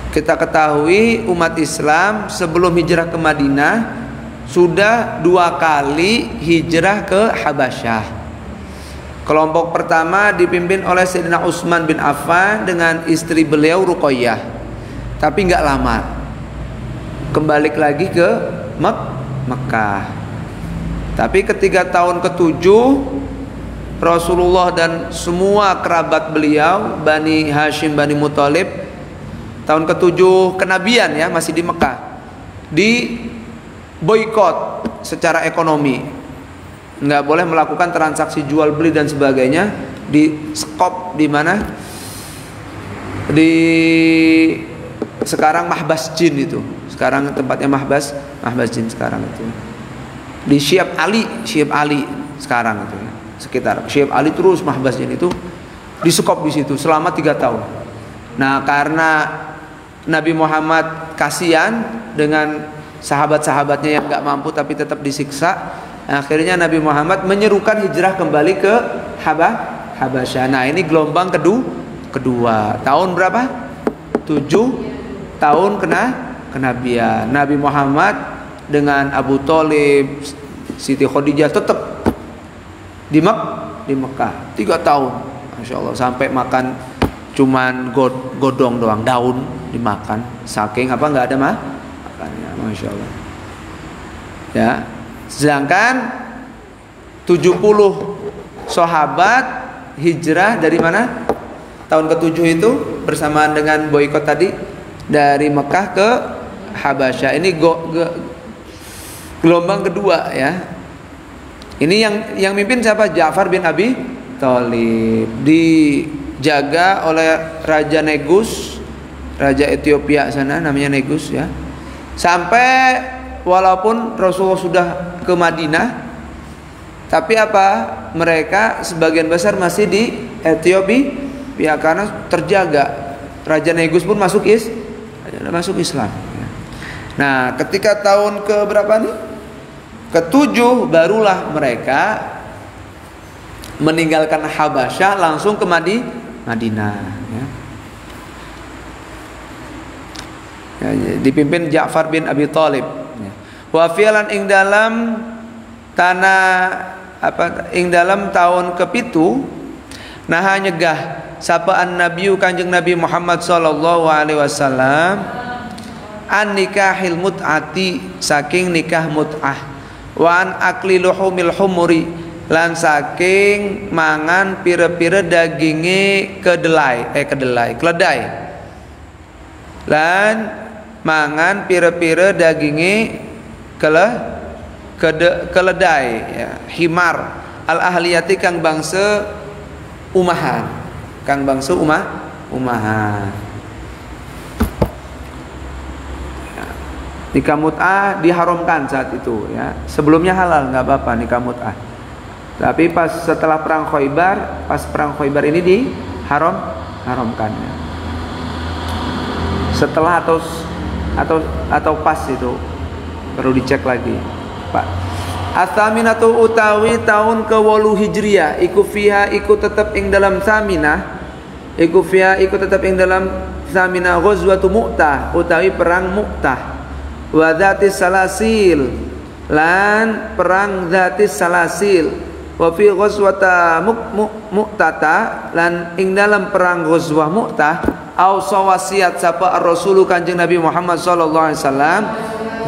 Kita ketahui umat Islam sebelum hijrah ke Madinah sudah 2 kali hijrah ke Habasyah. Kelompok pertama dipimpin oleh Sayyidina Utsman bin Affan dengan istri beliau Ruqayyah, tapi nggak lama kembali lagi ke Mekah. Tapi ketika tahun ke-7 Rasulullah dan semua kerabat beliau Bani Hashim, Bani Muthalib, tahun ke-7 kenabian, ya, masih di Mekah, di boikot secara ekonomi, nggak boleh melakukan transaksi jual beli dan sebagainya, di skop di mana, di sekarang Mahbas Jin itu. Sekarang tempatnya Mahbas Jin sekarang itu. Di Syekh Ali sekarang itu, ya. Sekitar Syekh Ali terus Mahbas Jin itu disekop di situ selama 3 tahun. Nah, karena Nabi Muhammad kasihan dengan sahabat-sahabatnya yang nggak mampu tapi tetap disiksa, akhirnya Nabi Muhammad menyerukan hijrah kembali ke Habasyah. Nah, ini gelombang kedua. Tahun berapa? 7 tahun kenabian. Nabi Muhammad dengan Abu Thalib, Siti Khadijah tetap di Mekah 3 tahun, Masya Allah, sampai makan cuman godong doang, daun dimakan, saking apa, nggak ada makannya, Masya Allah, ya. Sedangkan 70 sahabat hijrah dari mana? Tahun ke-7 itu bersamaan dengan boikot tadi, dari Mekah ke Habasyah. Ini gelombang kedua, ya. Ini yang mimpin siapa? Ja'far bin Abi Thalib, dijaga oleh Raja Negus, Raja Ethiopia sana namanya Negus, ya. Sampai walaupun Rasulullah sudah ke Madinah, tapi apa? Mereka sebagian besar masih di Ethiopia karena terjaga. Raja Negus pun masuk Islam. Nah, ketika tahun ke berapa nih? Ke-7 barulah mereka meninggalkan Habasyah langsung ke Madinah, ya. Ya, dipimpin Ja'far bin Abi Thalib. Wa fi'lan ing dalam tahun ke-7 nah nyegah sapaan Nabi Kanjeng Nabi Muhammad sallallahu alaihi wasallam an nikahil mut'ati, saking nikah mut'ah, wa an akli luhumil humuri, lan saking mangan pira-pira daginge keledai, lan mangan pira-pira daginge keledai, ya, himar al ahliyati kang bangsa umahan, umahan. Nikah mut'ah diharamkan saat itu, ya. Sebelumnya halal, nggak apa-apa nikah mut'ah. Tapi pas setelah perang Khaybar, pas perang Khaybar ini diharamkan. Setelah atau pas itu perlu dicek lagi, Pak. As-saminatu utawi tahun ke-8 Hijriah iku fiha iku tetep ing dalam saminah iku fiha iku tetep ing dalam saminah ghazwatu Mu'tah utawi perang Mu'tah wa dzatis salasil lan perang dzatis salasil wa fi ghazwata Mu'tata lan ing dalam perang ghazwah Mu'tah ausa wasiat sapa ar-rasul Kanjeng Nabi Muhammad sallallahu alaihi wasallam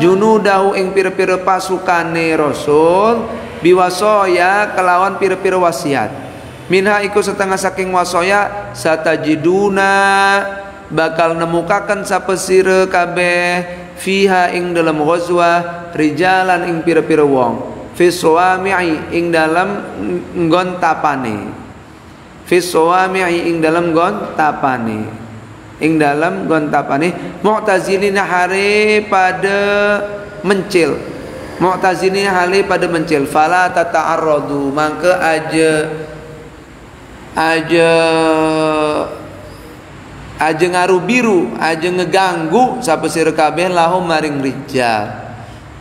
junudahu ing pira-pira pasukane Rasul biwasoya kelawan pira-pira wasiat minha iku setengah saking wasoya satajiduna bakal nemukaken sapa sira kabeh fiha ing dalam ghazwah rijalan ing pira-pira wong fiswami'i ing dalam nggon tapane fiswami'i ing dalam nggon tapane ing dalam gontapane mu'tazilina hare pada mencil mu'tazilina hare pada mencil fala tata'arradu mangka aja ngaru biru aja ngeganggu sapa sira kabeh lahum maring rijal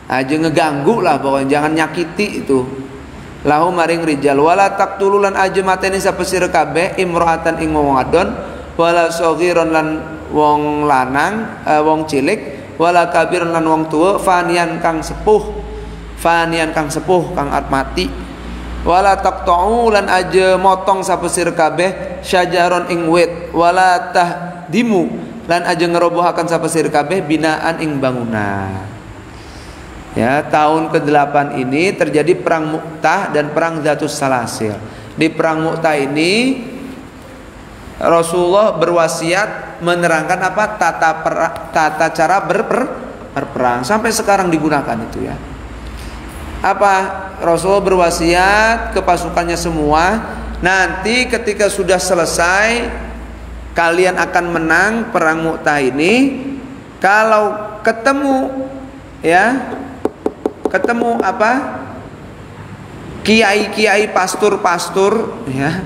aja ngeganggu lah pokoknya jangan nyakiti itu lahum maring rijal wala taqtululan aja mateni sapa sira kabeh imra'atan ing wong adon wala saghiran lan wong lanang wong cilik wala kabiran lan wong tua fanian kang sepuh kang arep mati wala taqta'u lan aja motong sapa sira kabeh syajaron ing wit wala tahdimu lan aja ngerobohaken sapa sira kabeh binaan ing bangunan. Ya, tahun ke-8 ini terjadi perang Mu'tah dan perang Dzatus Salasil. Di perang Mu'tah ini Rasulullah berwasiat menerangkan apa tata cara berperang sampai sekarang digunakan itu ya. Apa Rasulullah berwasiat ke pasukannya semua, nanti ketika sudah selesai kalian akan menang perang Mu'tah ini. Kalau ketemu ya, ketemu apa? Kiai-kiai pastor-pastor ya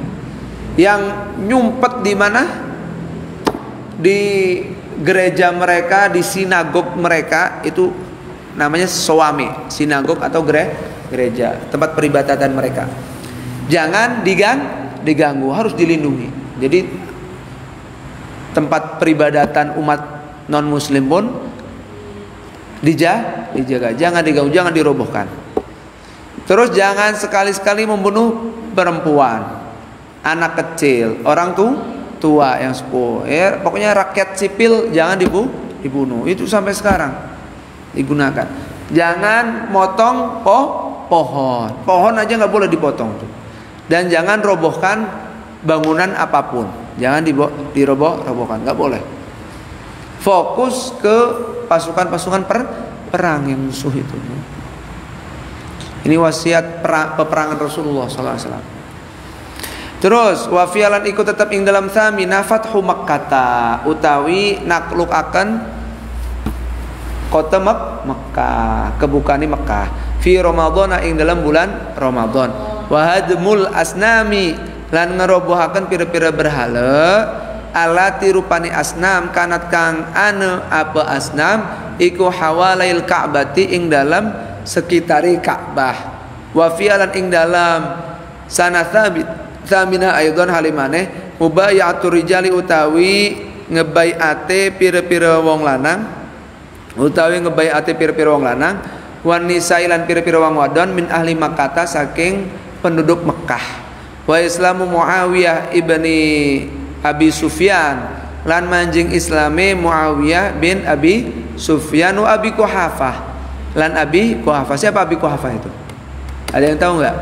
yang nyumpet di mana? Di gereja mereka, di sinagog mereka, itu namanya sawami, sinagog atau gereja, tempat peribadatan mereka. Jangan diganggu, harus dilindungi. Jadi tempat peribadatan umat non muslim pun dijaga, jangan diganggu, jangan dirobohkan. Terus jangan sekali-sekali membunuh perempuan, anak kecil, orang tua yang sepuh. Ya, pokoknya rakyat sipil jangan dibunuh. Itu sampai sekarang digunakan. Jangan motong pohon aja nggak boleh dipotong tuh. Dan jangan robohkan bangunan apapun. Jangan dirobohkan, nggak boleh. Fokus ke pasukan-pasukan perang yang musuh itu. Ini wasiat peperangan Rasulullah SAW. Terus wafialan ikut tetap ing dalam thaminah fathu Makkah utawi nakluk akan kota Mekkah, kebukani Mekkah fi Ramadan ing dalam bulan Ramadan wa hadmul asnami lan ngerobohaken pira-pira berhala alati rupani asnam kanat kang ane apa asnam iku hawalail Ka'bati ing dalam sekitari Ka'bah wa fi'alan ing dalam sana thamina aidon halimane mubayatur rijali utawi ngebaiate pira-pira wong lanang utawi ngebaiate pira-pira wong lanang wan nisa'i lan pira-pira wong wadon min ahli Makkah saking penduduk Mekah wa islamu Muawiyah ibni Abi Sufyan lan manjing islame Muawiyah bin Abi Sufyan wa Abi Quhafah lan Abi Quhafah. Siapa Abi Quhafah itu? Ada yang tahu nggak?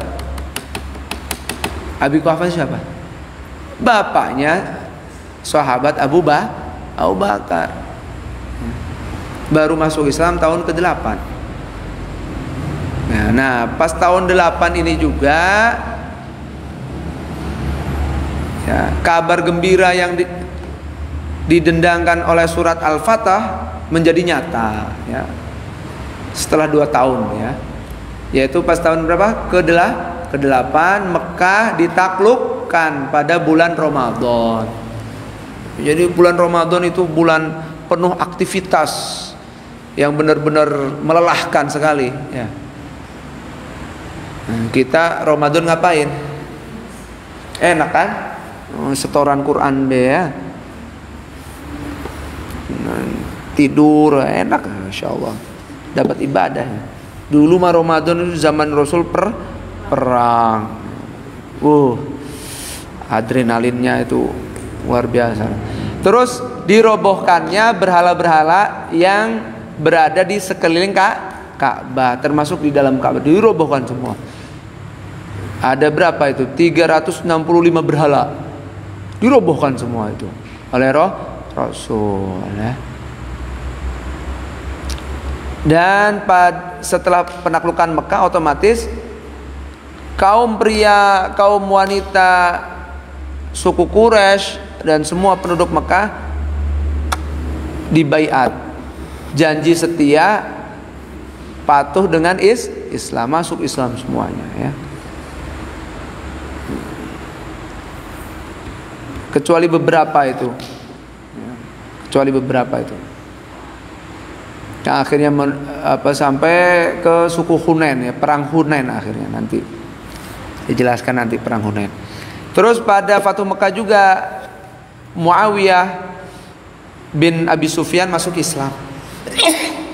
Abi Quhafah siapa? Bapaknya sahabat Abu Bakar. Baru masuk Islam tahun ke-8. Nah, pas tahun 8 ini juga ya, kabar gembira yang didendangkan oleh surat Al-Fatah menjadi nyata ya. Setelah 2 tahun ya. Yaitu pas tahun berapa? ke-8 Mekah ditaklukkan pada bulan Ramadan. Jadi bulan Ramadan itu bulan penuh aktivitas yang benar-benar melelahkan sekali ya. Nah, kita Ramadan ngapain? Enak kan? Setoran Quran deh ya. Tidur enak, Masya Allah, dapat ibadah. Dulu mah Ramadan itu zaman Rasul perang. Adrenalinnya itu luar biasa. Terus dirobohkannya berhala-berhala yang berada di sekeliling Ka'bah, termasuk di dalam Ka'bah dirobohkan semua. Ada berapa itu? 365 berhala dirobohkan semua itu oleh Rasul ya. Dan setelah penaklukan Mekah, otomatis kaum pria, kaum wanita suku Quraisy dan semua penduduk Mekah dibaiat, janji setia patuh dengan Islam, masuk Islam semuanya ya. Kecuali beberapa itu. Yang akhirnya sampai ke suku Hunain ya, perang Hunain akhirnya nanti dijelaskan nanti perang Hunain. Terus pada Fathu Mekah juga Muawiyah bin Abi Sufyan masuk Islam.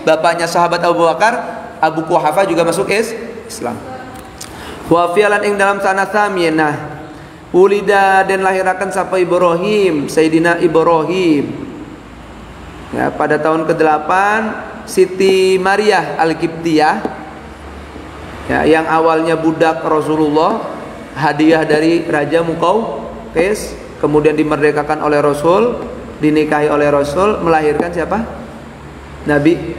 Bapaknya sahabat Abu Bakar, Abu Quhafa juga masuk Islam. Wa fi'lan ing dalam sana tsaminah ulida dan lahirakan sapa Ibrahim, Sayyidina Ibrahim. Ya, pada tahun ke-8 Siti Maryah Al-Qibtiyah ya, yang awalnya budak Rasulullah, hadiah dari Raja Muqawqis, kemudian dimerdekakan oleh Rasul, dinikahi oleh Rasul, melahirkan siapa? Nabi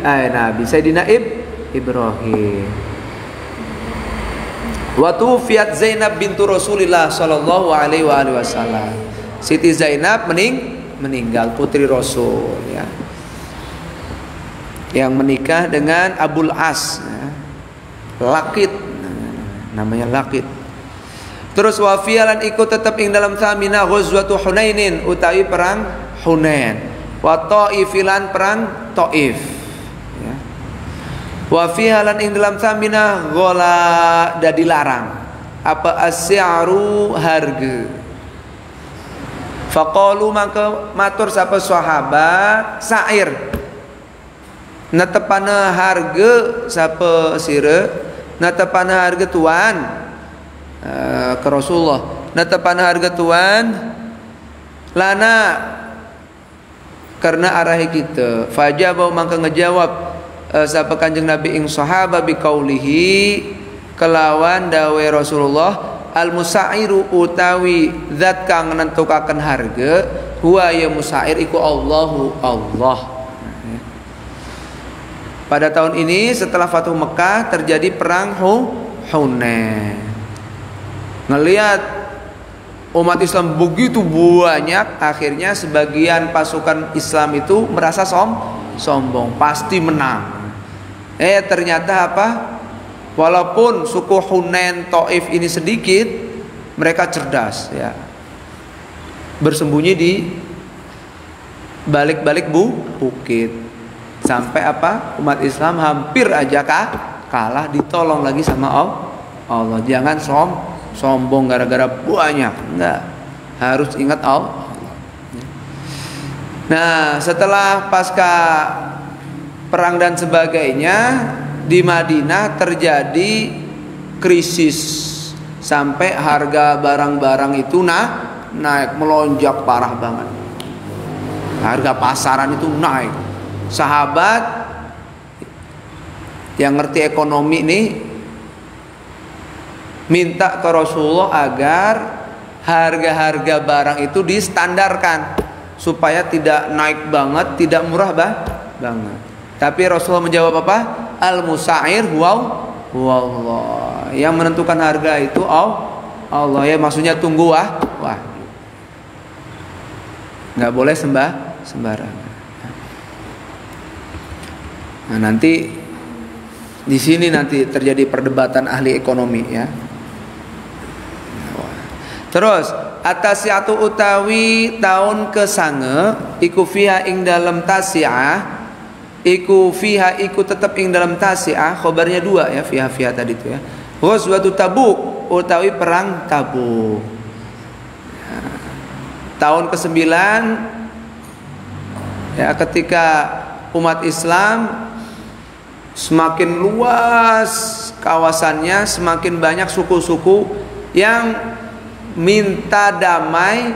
Sayyidina Ibrahim. Wa tuwfiyat Zainab bintu Rasulillah sallallahu alaihi wasallam. Siti Zainab meninggal, putri Rasul ya, yang menikah dengan Abul As ya. Lakit namanya Lakit. Terus wafialan ikut tetap ing dalam samina ghazwatu Hunainin utawi perang Hunain, wa Thaifilan perang Thaif ya. Wafialan ing dalam samina gola dan dilarang apa asyaru harga. Faqalu maka matur sapa sahabat sa'ir natepana harga sapa sira, natepana harga tuan ke Rasulullah, natepana harga tuan lana karena arahi kita. Fajabau maka ngejawab sapa Kanjeng Nabi ing sahabat biqaulihi kelawan dawe Rasulullah, al musairu utawi zat kang nentukaken harga, huwa ya musair iku Allahu Allah. Pada tahun ini setelah Fathu Mekah terjadi perang Hunain. Ngelihat umat Islam begitu banyak, akhirnya sebagian pasukan Islam itu merasa sombong, pasti menang. Ternyata apa? Walaupun suku Hunain Thaif ini sedikit, mereka cerdas ya. Bersembunyi di balik-balik bukit. Sampai apa? Umat Islam hampir aja kalah, ditolong lagi sama Allah. Jangan sombong gara-gara banyak. Enggak. Harus ingat Allah. Nah, setelah pasca perang dan sebagainya, di Madinah terjadi krisis sampai harga barang-barang itu naik melonjak parah banget. Harga pasaran itu naik. Sahabat yang ngerti ekonomi nih minta ke Rasulullah agar harga-harga barang itu distandarkan supaya tidak naik banget, tidak murah banget. Tapi Rasulullah menjawab apa? Al-musair huwallah. Yang menentukan harga itu Allah ya, maksudnya tunggu wah. Nggak boleh sembarangan. Nah, nanti di sini nanti terjadi perdebatan ahli ekonomi ya. Terus atasiatu utawi tahun kesange iku fiha ing dalam tasiah, iku fiha iku tetep ing dalam tasiah, khobarnya dua ya, fiha tadi itu ya. Ghazwatu Tabuk utawi perang Tabuk. Tahun ke-9 ya, ketika umat Islam semakin luas kawasannya, semakin banyak suku-suku yang minta damai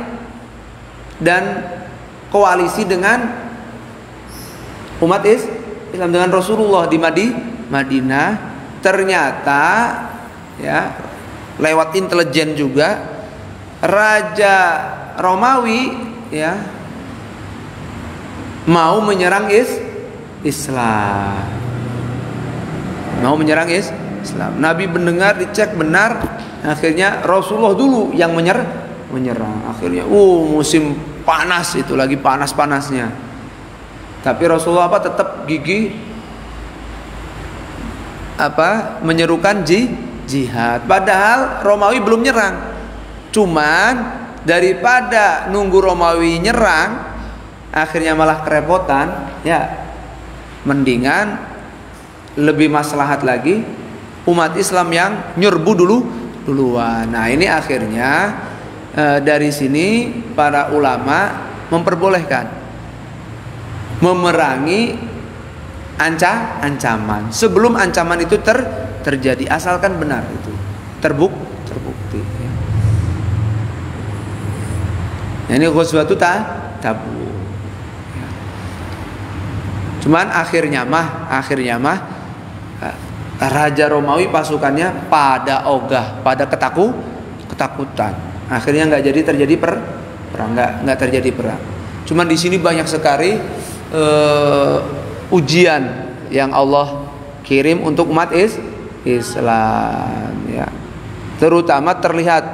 dan koalisi dengan umat Islam, dengan Rasulullah di Madinah. Ternyata ya, lewat intelijen juga Raja Romawi ya mau menyerang Islam. Mau menyerang Islam. Nabi mendengar, dicek benar, akhirnya Rasulullah dulu yang menyerang. Akhirnya musim panas itu, lagi panas-panasnya. Tapi Rasulullah tetap gigih menyerukan jihad. Padahal Romawi belum nyerang. Cuman daripada nunggu Romawi nyerang akhirnya malah kerepotan, ya mendingan lebih maslahat lagi umat Islam yang nyerbu duluan. Nah, ini akhirnya dari sini para ulama memperbolehkan memerangi ancaman sebelum ancaman itu terjadi, asalkan benar itu terbukti ya. Nah, ini ghazwatu Tabuk. Cuman akhirnya mah Raja Romawi pasukannya pada ogah, pada ketakutan. Akhirnya nggak jadi terjadi perang, nggak terjadi perang. Cuman di sini banyak sekali ujian yang Allah kirim untuk umat Islam ya. Terutama terlihat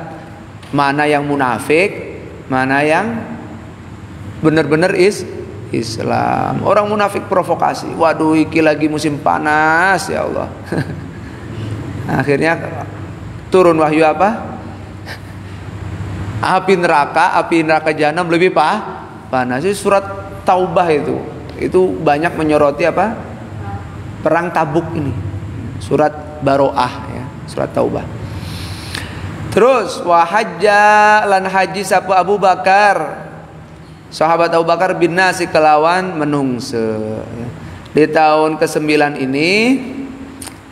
mana yang munafik, mana yang benar-benar Islam. Orang munafik provokasi, waduh iki lagi musim panas ya Allah. Akhirnya turun wahyu apa? Api neraka jahanam lebih panas. Itu surat Taubah itu banyak menyoroti apa? Perang Tabuk ini. Surat Baroah ya, surat Taubah. Terus wa hajja lan haji sapa Abu Bakar, sahabat Abu Bakar bin Nasi kelawan menungse. Di tahun ke-9 ini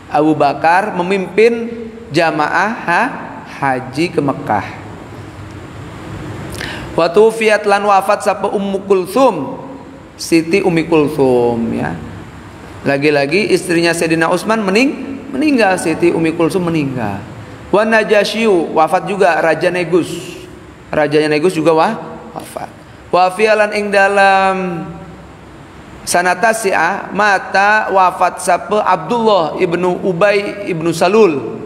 Abu Bakar memimpin jamaah haji ke Mekah. Wa tufiat lan wafat sapa Ummu Kulsum, Siti Ummi Kulsum ya. Lagi-lagi istrinya Sayyidina Utsman meninggal, Siti Ummi Kulsum meninggal. Wa Najasyiu wafat juga, Raja Negus. Rajanya Negus juga wafat. Wa fi'lan ing dalam sanatasi'ah mata wafat sapa Abdullah ibnu Ubay ibnu Salul.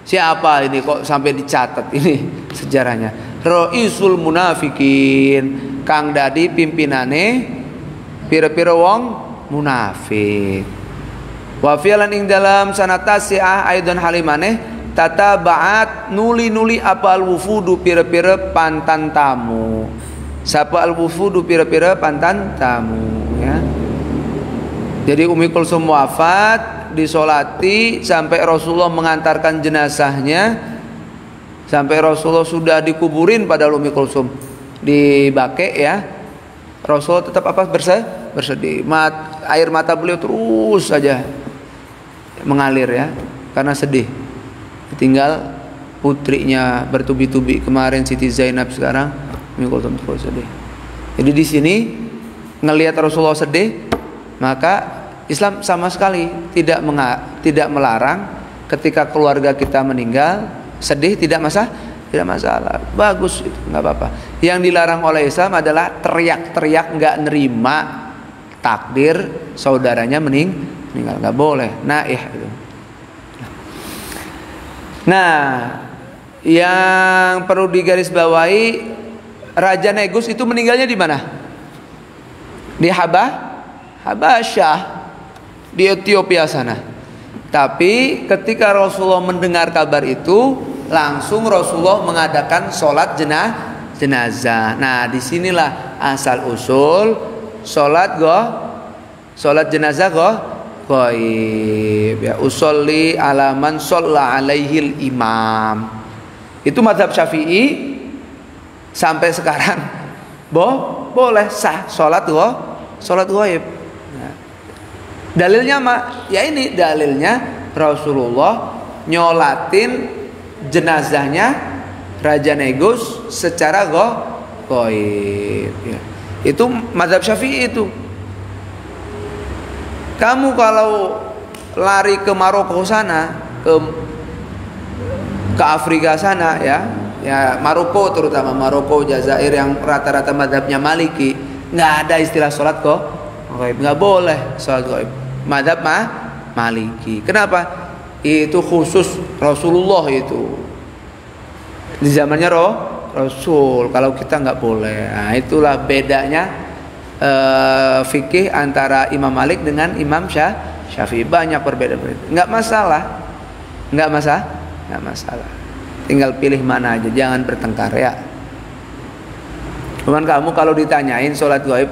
Siapa ini kok sampai dicatat ini sejarahnya? Raisul munafikin, kang dadi pimpinane pira-pira wong munafik. Wa fi'lan ing dalam sanatasi'ah aidan halimane tatabaat nuli-nuli apa al-wufudu pira-pira pantan tamu. Sapa al-wufudu pira-pira pantan tamu ya. Jadi Ummi Kulsum wafat, disolati sampai Rasulullah mengantarkan jenazahnya, sampai Rasulullah sudah dikuburin pada Ummi Kulsum di Baqi ya. Rasulullah tetap bersedih. Air mata beliau terus saja mengalir ya, karena sedih. Tinggal putrinya bertubi-tubi, kemarin Siti Zainab, sekarang Ummi Kulsum terus sedih. Jadi di sini ngelihat Rasulullah sedih, maka Islam sama sekali tidak melarang ketika keluarga kita meninggal sedih, tidak masalah, bagus itu, nggak apa-apa. Yang dilarang oleh Islam adalah teriak-teriak nggak nerima takdir saudaranya meninggal, nggak boleh. Naih itu. Nah, yang perlu digarisbawahi, Raja Negus itu meninggalnya di mana? Di Habasyah, di Ethiopia sana. Tapi ketika Rasulullah mendengar kabar itu, langsung Rasulullah mengadakan sholat jenazah. Nah, disinilah asal usul sholat jenazah goib ya. Usolli alaman sholla alaihil imam. Itu mazhab Syafi'i sampai sekarang boleh sah sholat goib. Nah, dalilnya ya ini dalilnya Rasulullah nyolatin jenazahnya Raja Negus secara goib ya. Itu mazhab Syafi'i itu. Kamu kalau lari ke Maroko sana, ke Afrika sana ya Maroko, terutama Maroko, Jazair yang rata-rata mazhabnya Maliki, nggak ada istilah sholat goib, nggak boleh sholat goib. Mazhab Maliki. Kenapa? Itu khusus Rasulullah itu. Di zamannya Rasul. Kalau kita nggak boleh. Nah, itulah bedanya fikih antara Imam Malik dengan Imam Syafi'i. Banyak berbeda-beda. Nggak masalah. Tinggal pilih mana aja, jangan bertengkar ya. Cuman kamu kalau ditanyain sholat gaib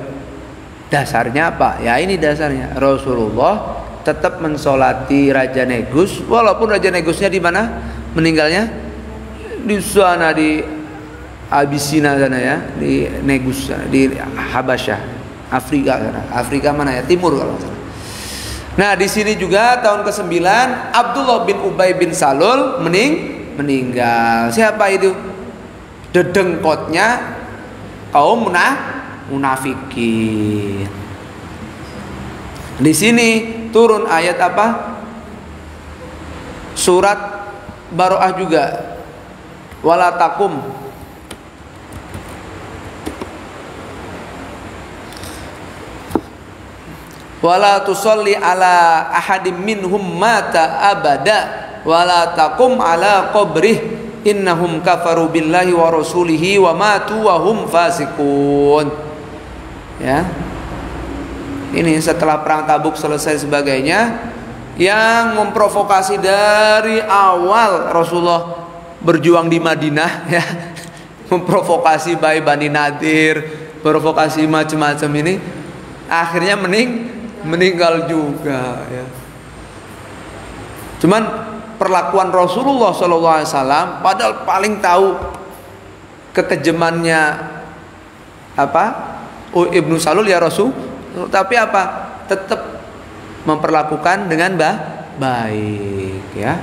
dasarnya apa? Ya ini dasarnya. Rasulullah tetap mensolati Raja Negus, walaupun Raja Negusnya di mana meninggalnya? Di sana, di Abisina sana ya, di Negus sana, di Habasyah, Afrika sana. Afrika mana ya? Timur kalau salah. Nah, di sini juga tahun ke-9 Abdullah bin Ubay bin Salul meninggal. Siapa itu? Dedengkotnya kaum munafikin. Di sini turun ayat apa? Surat Baroah juga. Wala takum wala tusalli ala ahadim minhum mata abada wala taqum ala qabrih innahum kafaru billahi wa rasulihi wa matu wa hum fasiqun. Ya. Ini setelah perang Tabuk selesai sebagainya, yang memprovokasi dari awal Rasulullah berjuang di Madinah ya. Memprovokasi Bani Nadir, provokasi macam-macam ini, akhirnya meninggal juga ya. Cuman perlakuan Rasulullah SAW padahal paling tahu kekejamannya apa Ibnu Salul ya Rasul, tapi apa tetap memperlakukan dengan baik ya.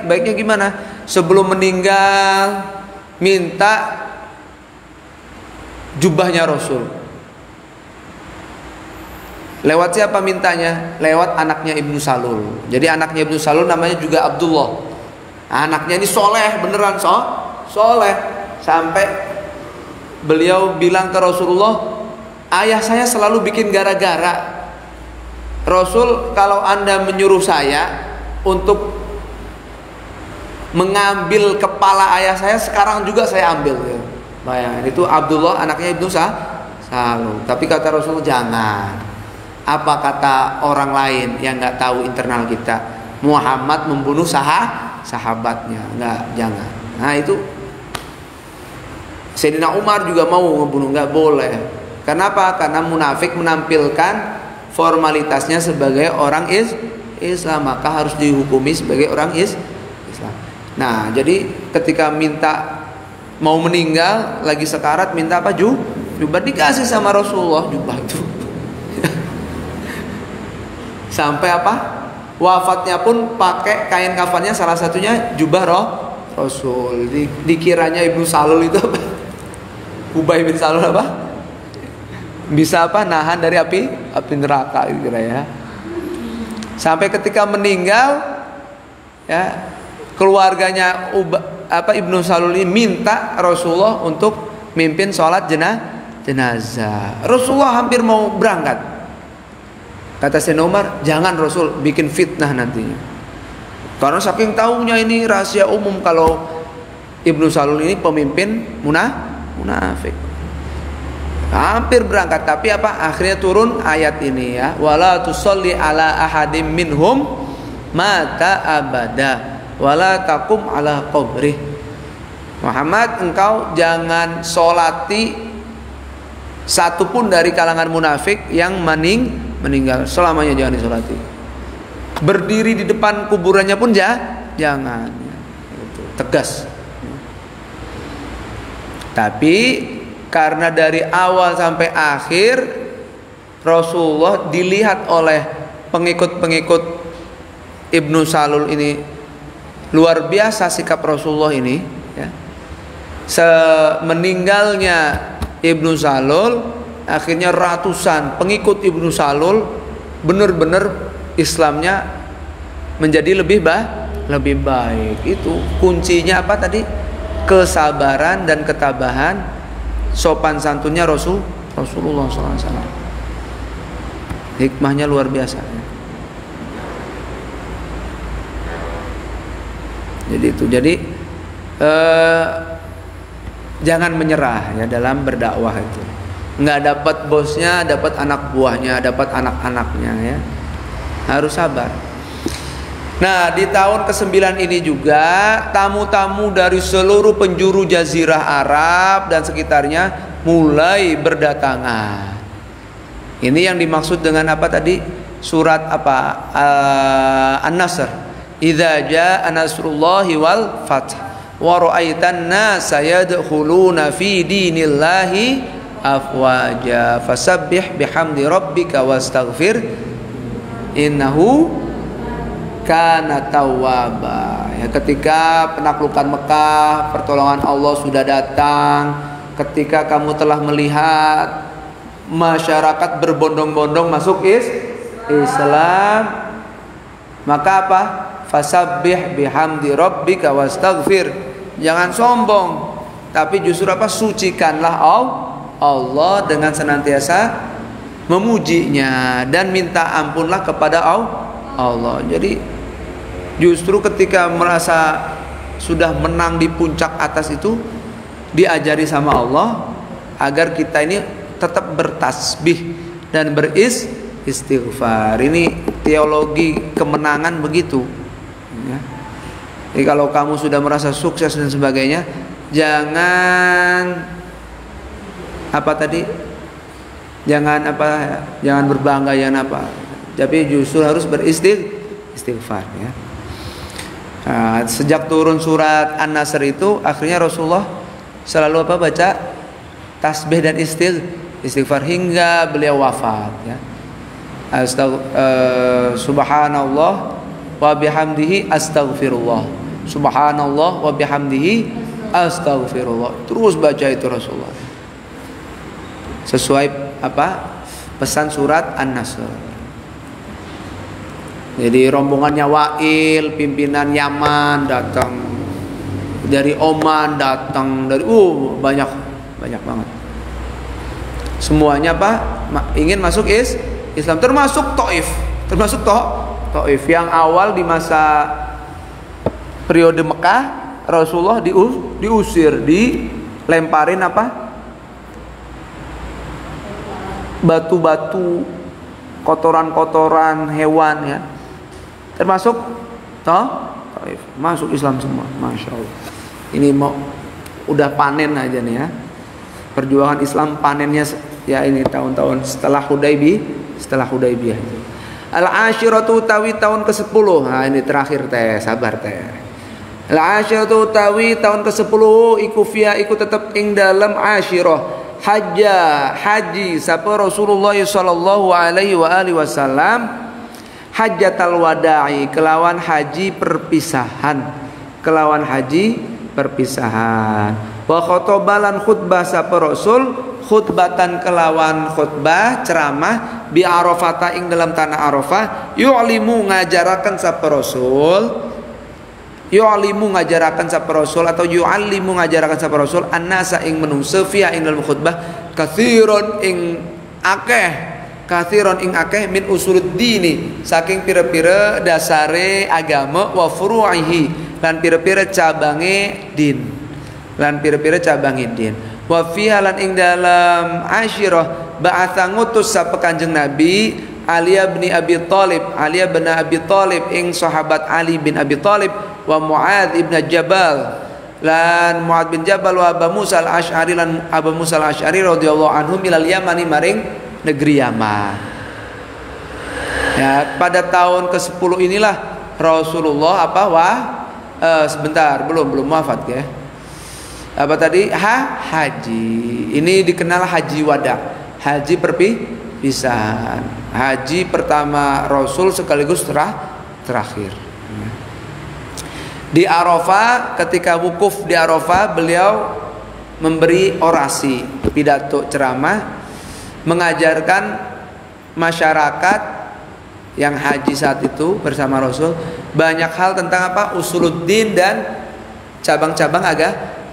Baiknya gimana? Sebelum meninggal minta jubahnya Rasul. Lewat siapa mintanya? Lewat anaknya Ibnu Salul. Jadi anaknya Ibnu Salul namanya juga Abdullah. Anaknya ini soleh, beneran soleh. Sampai beliau bilang ke Rasulullah, ayah saya selalu bikin gara-gara. Rasul, kalau anda menyuruh saya untuk mengambil kepala ayah saya, sekarang juga saya ambil ya. Bayangin, itu Abdullah anaknya Ibnu Salul. Tapi kata Rasul, jangan. Apa kata orang lain yang nggak tahu internal kita? Muhammad membunuh sahabatnya, jangan. Nah itu Sayyidina Umar juga mau membunuh, nggak boleh. Kenapa? Karena munafik menampilkan formalitasnya sebagai orang Islam, maka harus dihukumi sebagai orang Islam. Nah jadi ketika minta mau meninggal lagi sekarat, minta apa? Jubah, dikasih sama Rasulullah jubah itu. Sampai apa? Wafatnya pun pakai kain kafannya salah satunya jubah Rasul. Dikiranya Ibnu Salul itu apa? Ubay bin Salul apa? Bisa apa? Nahan dari api neraka kira ya. Sampai ketika meninggal ya, keluarganya Ibnu Salul ini minta Rasulullah untuk mimpin sholat jenazah. Rasulullah hampir mau berangkat. Kata Sayyidina Umar, jangan Rasul, bikin fitnah nantinya. Karena saking tahunya ini rahasia umum kalau Ibnu Salul ini pemimpin munafik. Hampir berangkat, tapi apa? Akhirnya turun ayat ini ya. Wala tusalli ala ahadim minhum mata abada wala taqum ala qabrih. Muhammad, engkau jangan solati satupun dari kalangan munafik yang meninggal, selamanya jangan disolati. Berdiri di depan kuburannya pun jangan. Tegas. Tapi karena dari awal sampai akhir Rasulullah dilihat oleh pengikut-pengikut Ibnu Salul ini, luar biasa sikap Rasulullah ini, ya. Semeninggalnya Ibnu Salul, akhirnya ratusan pengikut Ibnu Salul benar-benar Islamnya menjadi lebih baik. Itu kuncinya apa tadi? Kesabaran dan ketabahan, sopan santunnya Rasulullah SAW. Hikmahnya luar biasa. Jadi jangan menyerah ya dalam berdakwah itu. Nggak dapat bosnya, dapat anak buahnya, dapat anak-anaknya ya. Harus sabar. Nah, di tahun ke-9 ini juga tamu-tamu dari seluruh penjuru jazirah Arab dan sekitarnya mulai berdatangan. Ini yang dimaksud dengan apa tadi? Surat apa? An-Nasr. Idza jaa nasrullahi wal fath wa ra'aitan nasa yadkhuluna fi dinillahi afwaja fasabbih bihamdi rabbika wastaghfir innahu kana tawwaba. Ya, ketika penaklukan Mekah, pertolongan Allah sudah datang, ketika kamu telah melihat masyarakat berbondong-bondong masuk Islam, maka apa? Fasabbih bihamdi rabbika wastaghfir. Jangan sombong, tapi justru apa? Sucikanlah Allah dengan senantiasa memujinya dan minta ampunlah kepada Allah. Jadi justru ketika merasa sudah menang di puncak atas itu, diajari sama Allah agar kita ini tetap bertasbih dan beristighfar. Ini teologi kemenangan begitu ya. Jadi kalau kamu sudah merasa sukses dan sebagainya, jangan apa tadi? Jangan berbangga, jangan apa. Tapi justru harus beristighfar ya. Nah, sejak turun surat An-Nasr itu akhirnya Rasulullah selalu baca tasbih dan istighfar hingga beliau wafat ya. Subhanallah wa bihamdihi astaghfirullah. Subhanallah wa bihamdihi astaghfirullah. Terus baca itu Rasulullah. Sesuai apa? Pesan surat An-Nasr. Jadi rombongannya Wa'il, pimpinan Yaman datang, dari Oman datang, dari banyak banget. Semuanya apa? Ingin masuk Islam, termasuk Taif, Taif yang awal di masa periode Mekah Rasulullah diusir, dilemparin apa? Batu-batu, kotoran-kotoran hewan ya. Termasuk Taif, masuk Islam semua, masya Allah. Ini mau udah panen aja nih ya. Perjuangan Islam panennya ya ini tahun-tahun setelah Hudaybiyah. Al-Ashiratu tawi tahun ke-10. Nah ini terakhir teh, sabar teh. Al-Ashiratu tawi tahun ke-10 iku fiha iku tetep ing dalam Ashirah haji sapa Rasulullah sallallahu alaihi wa alihi wasallam hajjatal wada'i kelawan haji perpisahan, wa khotobalan khutbah sapa Rasul khutbatan kelawan khutbah ceramah bi Arafata ing dalam tanah Arafah yu'limu ngajarakan sapa Rasul atau yu'allimu ngajarakan sapa Rasul annasa ing menungse fiha ing dalam khutbah katsiron ing akeh min usuluddini saking pira-pira dasare agama wa furu'ihi lan pira-pira cabange din wa fiha lan ing dalam Ashirah ba'atha ngutus sapa Kanjeng Nabi Ali bin Abi Thalib ing sahabat Ali bin Abi Thalib wa Mu'adz ibn Jabal lan Mu'adz bin Jabal wa Abu Musa al-Asy'ari lan Abu Musa al-Asy'ari radhiyallahu anhum ilal Yamani maring negeri Yaman. Ya, pada tahun ke-10 inilah Rasulullah sebentar belum wafat ya. Apa tadi? Haji. Ini dikenal haji wada, haji perpisahan, haji pertama Rasul sekaligus terakhir. Di Arafah, ketika wukuf di Arafah, beliau memberi orasi, pidato ceramah, mengajarkan masyarakat yang haji saat itu bersama Rasul banyak hal tentang usuluddin dan cabang-cabang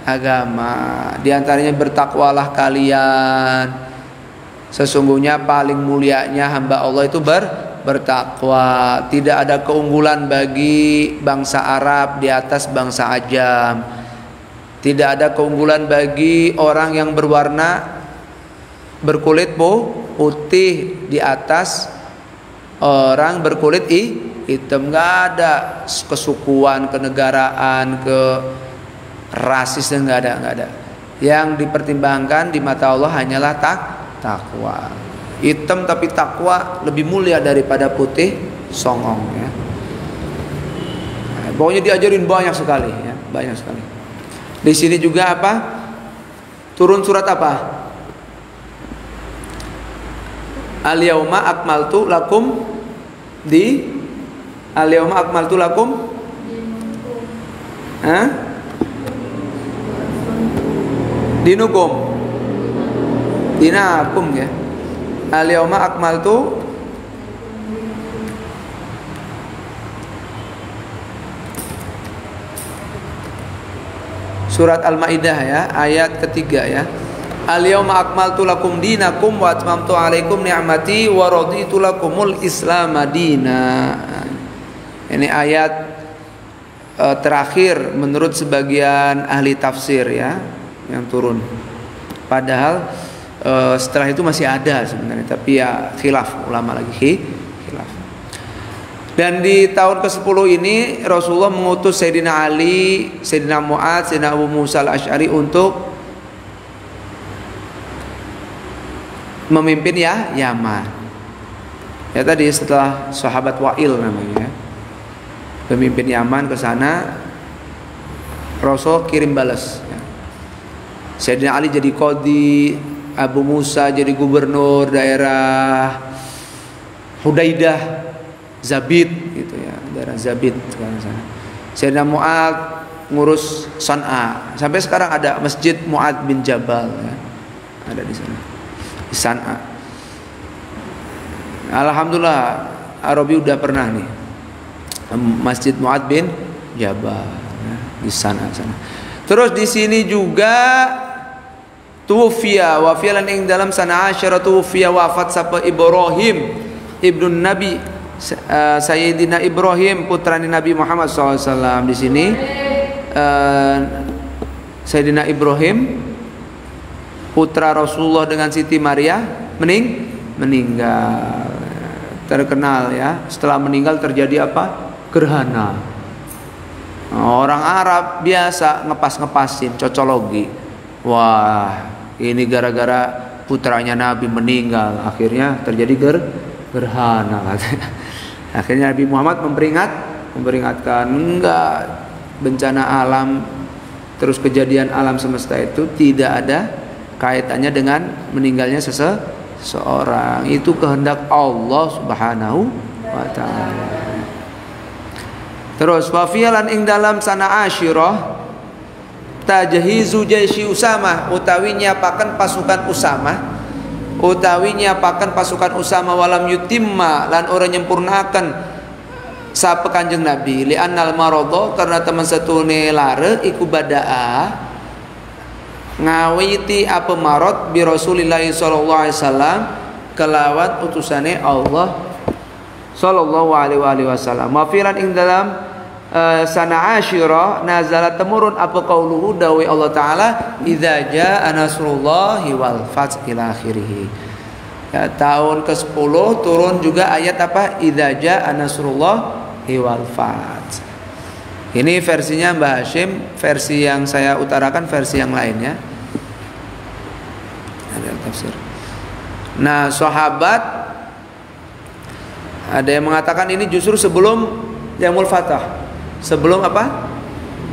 agama. Di antaranya bertakwalah kalian, sesungguhnya paling mulianya hamba Allah itu bertakwa. Tidak ada keunggulan bagi bangsa Arab di atas bangsa Ajam. Tidak ada keunggulan bagi orang yang berkulit putih di atas orang berkulit hitam. Nggak ada kesukuan, kenegaraan, rasis, nggak ada. Yang dipertimbangkan di mata Allah hanyalah takwa. Hitam tapi takwa lebih mulia daripada putih songong ya. Pokoknya diajarin banyak sekali ya, banyak sekali. Di sini juga turun surat Al-yauma akmaltu lakum Al-yauma akmaltu lakum dinakum ya. Al-yauma akmaltu surat Al-Maidah ya, ayat ketiga ya. Al-yauma akmaltu lakum dinakum wa atmamtu alaikum ni'mati wa raditu lakumul Islam madina. Ini ayat terakhir menurut sebagian ahli tafsir ya yang turun. Padahal setelah itu masih ada sebenarnya, tapi ya khilaf ulama lagi khilaf. Dan di tahun ke-10 ini Rasulullah mengutus Sayyidina Ali, Sayyidina Mu'adz, Sayyidina Abu Musa al-Asy'ari untuk memimpin Yaman. Ya tadi setelah sahabat Wa'il namanya, pemimpin Yaman ke sana, Rasul kirim balas. Ya. Sayyidina Ali jadi qadhi, Abu Musa jadi gubernur daerah Hudaidah, Zabid gitu ya, daerah Zabid sekarang sana. Sayyidina Mu'adz ngurus San'a. Sampai sekarang ada Masjid Mu'adz bin Jabal ya. Ada di sana. Di San'a. Alhamdulillah Arabi udah pernah nih Masjid Mu'adz bin Jabal ya, di San'a sana. Terus di sini juga tuwfiya wa fi'lan ing dalam San'a asyara tuwfiya wafat sapa Ibrahim ibnu Nabi Sayyidina Ibrahim putrani Nabi Muhammad SAW. Di sini Sayyidina Ibrahim putra Rasulullah dengan Siti Maria meninggal. Terkenal ya, setelah meninggal terjadi gerhana. Orang Arab biasa ngepas-ngepasin, cocologi. Wah, ini gara-gara putranya Nabi meninggal, akhirnya terjadi gerhana katanya. Akhirnya Nabi Muhammad memperingatkan, enggak, bencana alam terus kejadian alam semesta itu tidak ada kaitannya dengan meninggalnya seseorang. Itu kehendak Allah Subhanahu wa taala. Terus wa fi'lan ing dalam San'a asyirah tajhizu jaisi Usamah utawi nyiapaken pasukan Usamah walam yutimma lan ora nyempurnakan sapa Kanjeng Nabi li annal maradha karena teman setune lare iku badaa ngawiti apa marad bi Rasulillah sallallahu alaihi wasallam kelawan utusane Allah sallallahu alaihi wasallam. Wa fi'lan ing dalam San'a asyirah nazala temurun apa qauluhu dawi Allah taala idza jaa nasrullahi wal fath ila akhirih. Ya, tahun ke-10 turun juga ayat idza jaa nasrullahi wal fath. Ini versinya Mbah Hashim, versi yang saya utarakan versi yang lainnya. Ada tafsir. Nah, sahabat ada yang mengatakan ini justru sebelum Yaumul Fathah. Sebelum apa?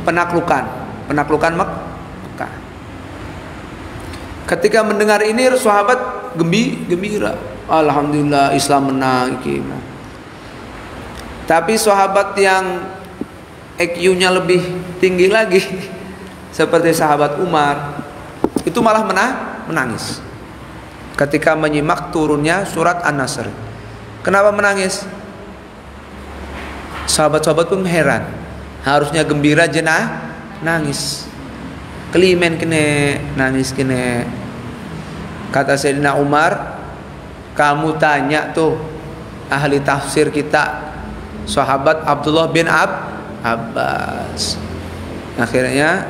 Penaklukan Mekah. Ketika mendengar ini sahabat gembira. Alhamdulillah Islam menang. Tapi sahabat yang EQ-nya lebih tinggi lagi seperti sahabat Umar itu malah menangis ketika menyimak turunnya surat An-Nasr. Kenapa menangis? Sahabat-sahabat pun heran. Harusnya gembira nangis. Kelimen kene, nangis kene. Kata Sayyidina Umar, kamu tanya tuh ahli tafsir kita, sahabat Abdullah bin Abbas. Akhirnya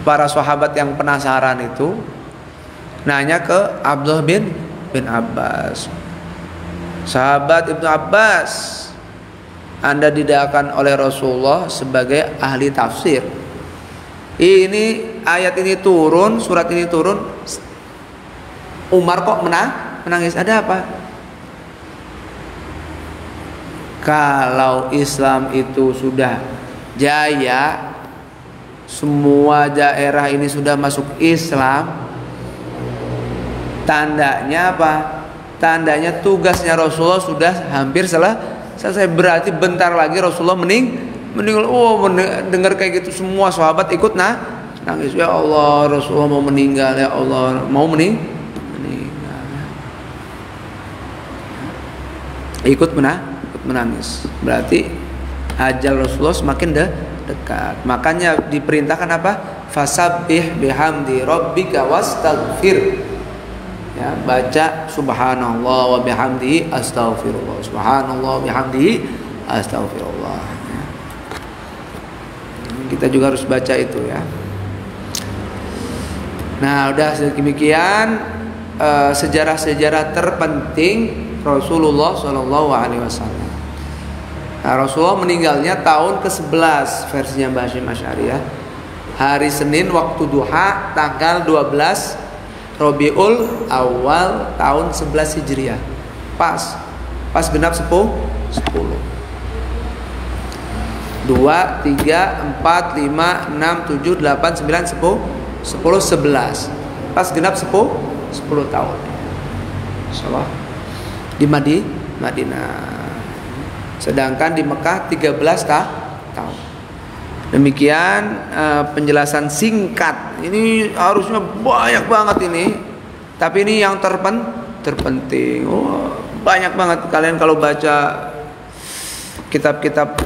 para sahabat yang penasaran itu nanya ke Abdullah bin Abbas. Sahabat Ibnu Abbas, Anda didakwakan oleh Rasulullah sebagai ahli tafsir. Ini ayat ini turun, surat ini turun, Umar kok menangis? Ada apa? Kalau Islam itu sudah jaya, semua daerah ini sudah masuk Islam, tandanya apa? Tandanya tugasnya Rasulullah sudah hampir selesai. Berarti bentar lagi Rasulullah meninggal. Oh, dengar kayak gitu semua sahabat ikut nangis. Ya Allah, Rasulullah mau meninggal. Ya Allah, mau meninggal. Ikut menangis. Berarti ajal Rasulullah semakin dekat. Makanya diperintahkan apa? Fasabbih bihamdi rabbika wastaghfir. Ya, baca subhanallah wa bihamdihi astaghfirullah. Subhanallah wa bihamdihi astaghfirullah. Ya. Kita juga harus baca itu ya. Nah, udah demikian sejarah-sejarah terpenting Rasulullah Shallallahu Alaihi Wasallam. Nah, Rasulullah meninggalnya tahun ke-11 versinya Mbah Hashim Asy'ari ya. Hari Senin waktu duha tanggal 12 Rabiul Awal tahun 11 Hijriah. Pas genap 10. 2, 3, 4, 5, 6, 7, 8, 9, 10. 11. Pas genap 10 tahun. Insyaallah di Madinah. Sedangkan di Mekah 13 tahun. Demikian penjelasan singkat. Ini harusnya banyak banget ini. Tapi ini yang terpenting. Oh, banyak banget kalian kalau baca kitab-kitab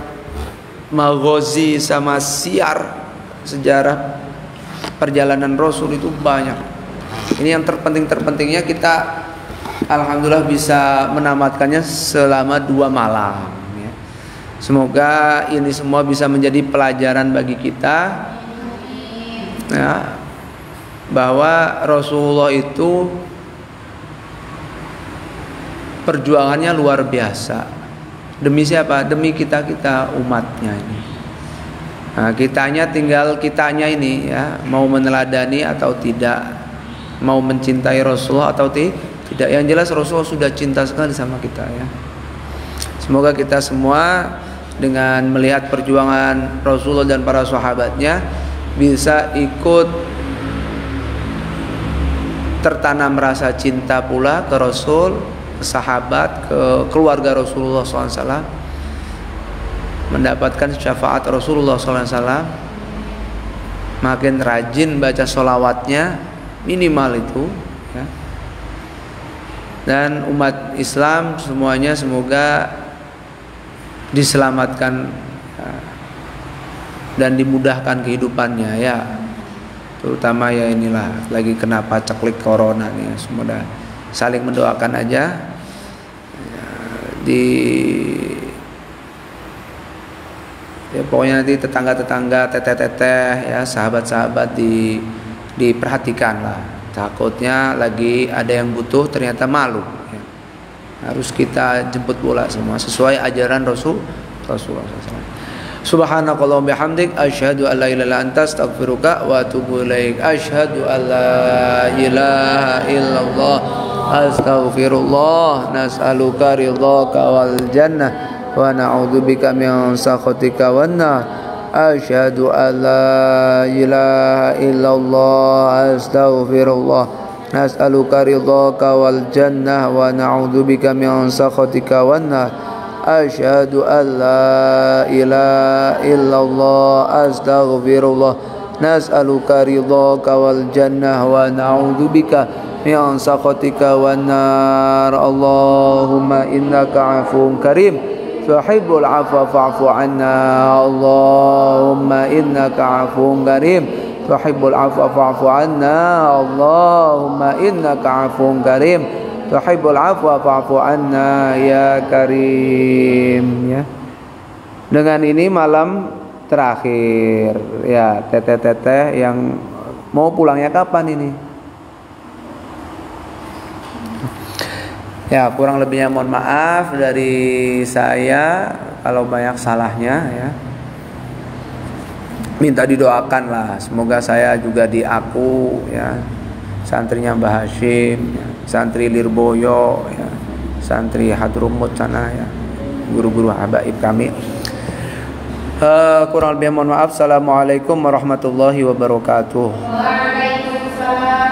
Maghazi sama Syiar, sejarah perjalanan Rasul itu banyak. Ini yang terpentingnya kita alhamdulillah bisa menamatkannya selama 2 malam ya. Semoga ini semua bisa menjadi pelajaran bagi kita ya, bahwa Rasulullah itu perjuangannya luar biasa. Demi siapa? Demi kita umatnya ini. Nah, kitanya ini ya, mau meneladani atau tidak, mau mencintai Rasulullah atau tidak. Yang jelas Rasulullah sudah cinta sekali sama kita ya. Semoga kita semua dengan melihat perjuangan Rasulullah dan para sahabatnya bisa ikut tertanam rasa cinta pula ke Rasul, ke sahabat, ke keluarga Rasulullah SAW, mendapatkan syafaat Rasulullah SAW, makin rajin baca sholawatnya minimal itu ya. Dan umat Islam semuanya semoga diselamatkan ya, dan dimudahkan kehidupannya ya, terutama ya inilah lagi kena paceklik corona nih ya. Semoga saling mendoakan aja ya, ya pokoknya nanti tetangga-tetangga, teteh-teteh ya, sahabat-sahabat diperhatikan lah. Takutnya lagi ada yang butuh ternyata malu ya. Harus kita jemput bola semua sesuai ajaran Rasulullah SAW. Subhanakallahumma bihamdik asyhadu an la ilaha illa anta astaghfiruka wa atubu ilaik. Asyhadu an la ilaha illallah astaghfirullah nas'aluka ridhaka wal jannah wa na'udzubika min sakhatika wan nar. Asyhadu an la ilaha illallah astaghfirullah nas'aluka ridhaka wal jannah wa na'udzubika min sakhatika wan nar. Asyhadu an la ilaha illallah astaghfirullah nas'aluka ridhaka wal jannah wa na'udzubika min sakhatika wan nar. Allahumma innaka 'afuwun karim tuhibbul 'afwa fa'fu 'anna. Allahumma innaka 'afuwun karim tuhibbul 'afwa fa'fu 'anna. Allahumma innaka 'afuwun karim tuhibbul 'afwa fa'fu 'anna ya karim. Ya. Dengan ini malam terakhir ya, teteh-teteh yang mau pulangnya kapan ini? Ya, kurang lebihnya mohon maaf dari saya kalau banyak salahnya ya. Minta didoakan lah, semoga saya juga diaku ya, santrinya Mbah Hashim ya, santri Lirboyo ya, santri Hadrumut sana ya, guru-guru habaib kami. Kurang lebih mohon maaf. Assalamualaikum warahmatullahi wabarakatuh. Waalaikumsalam.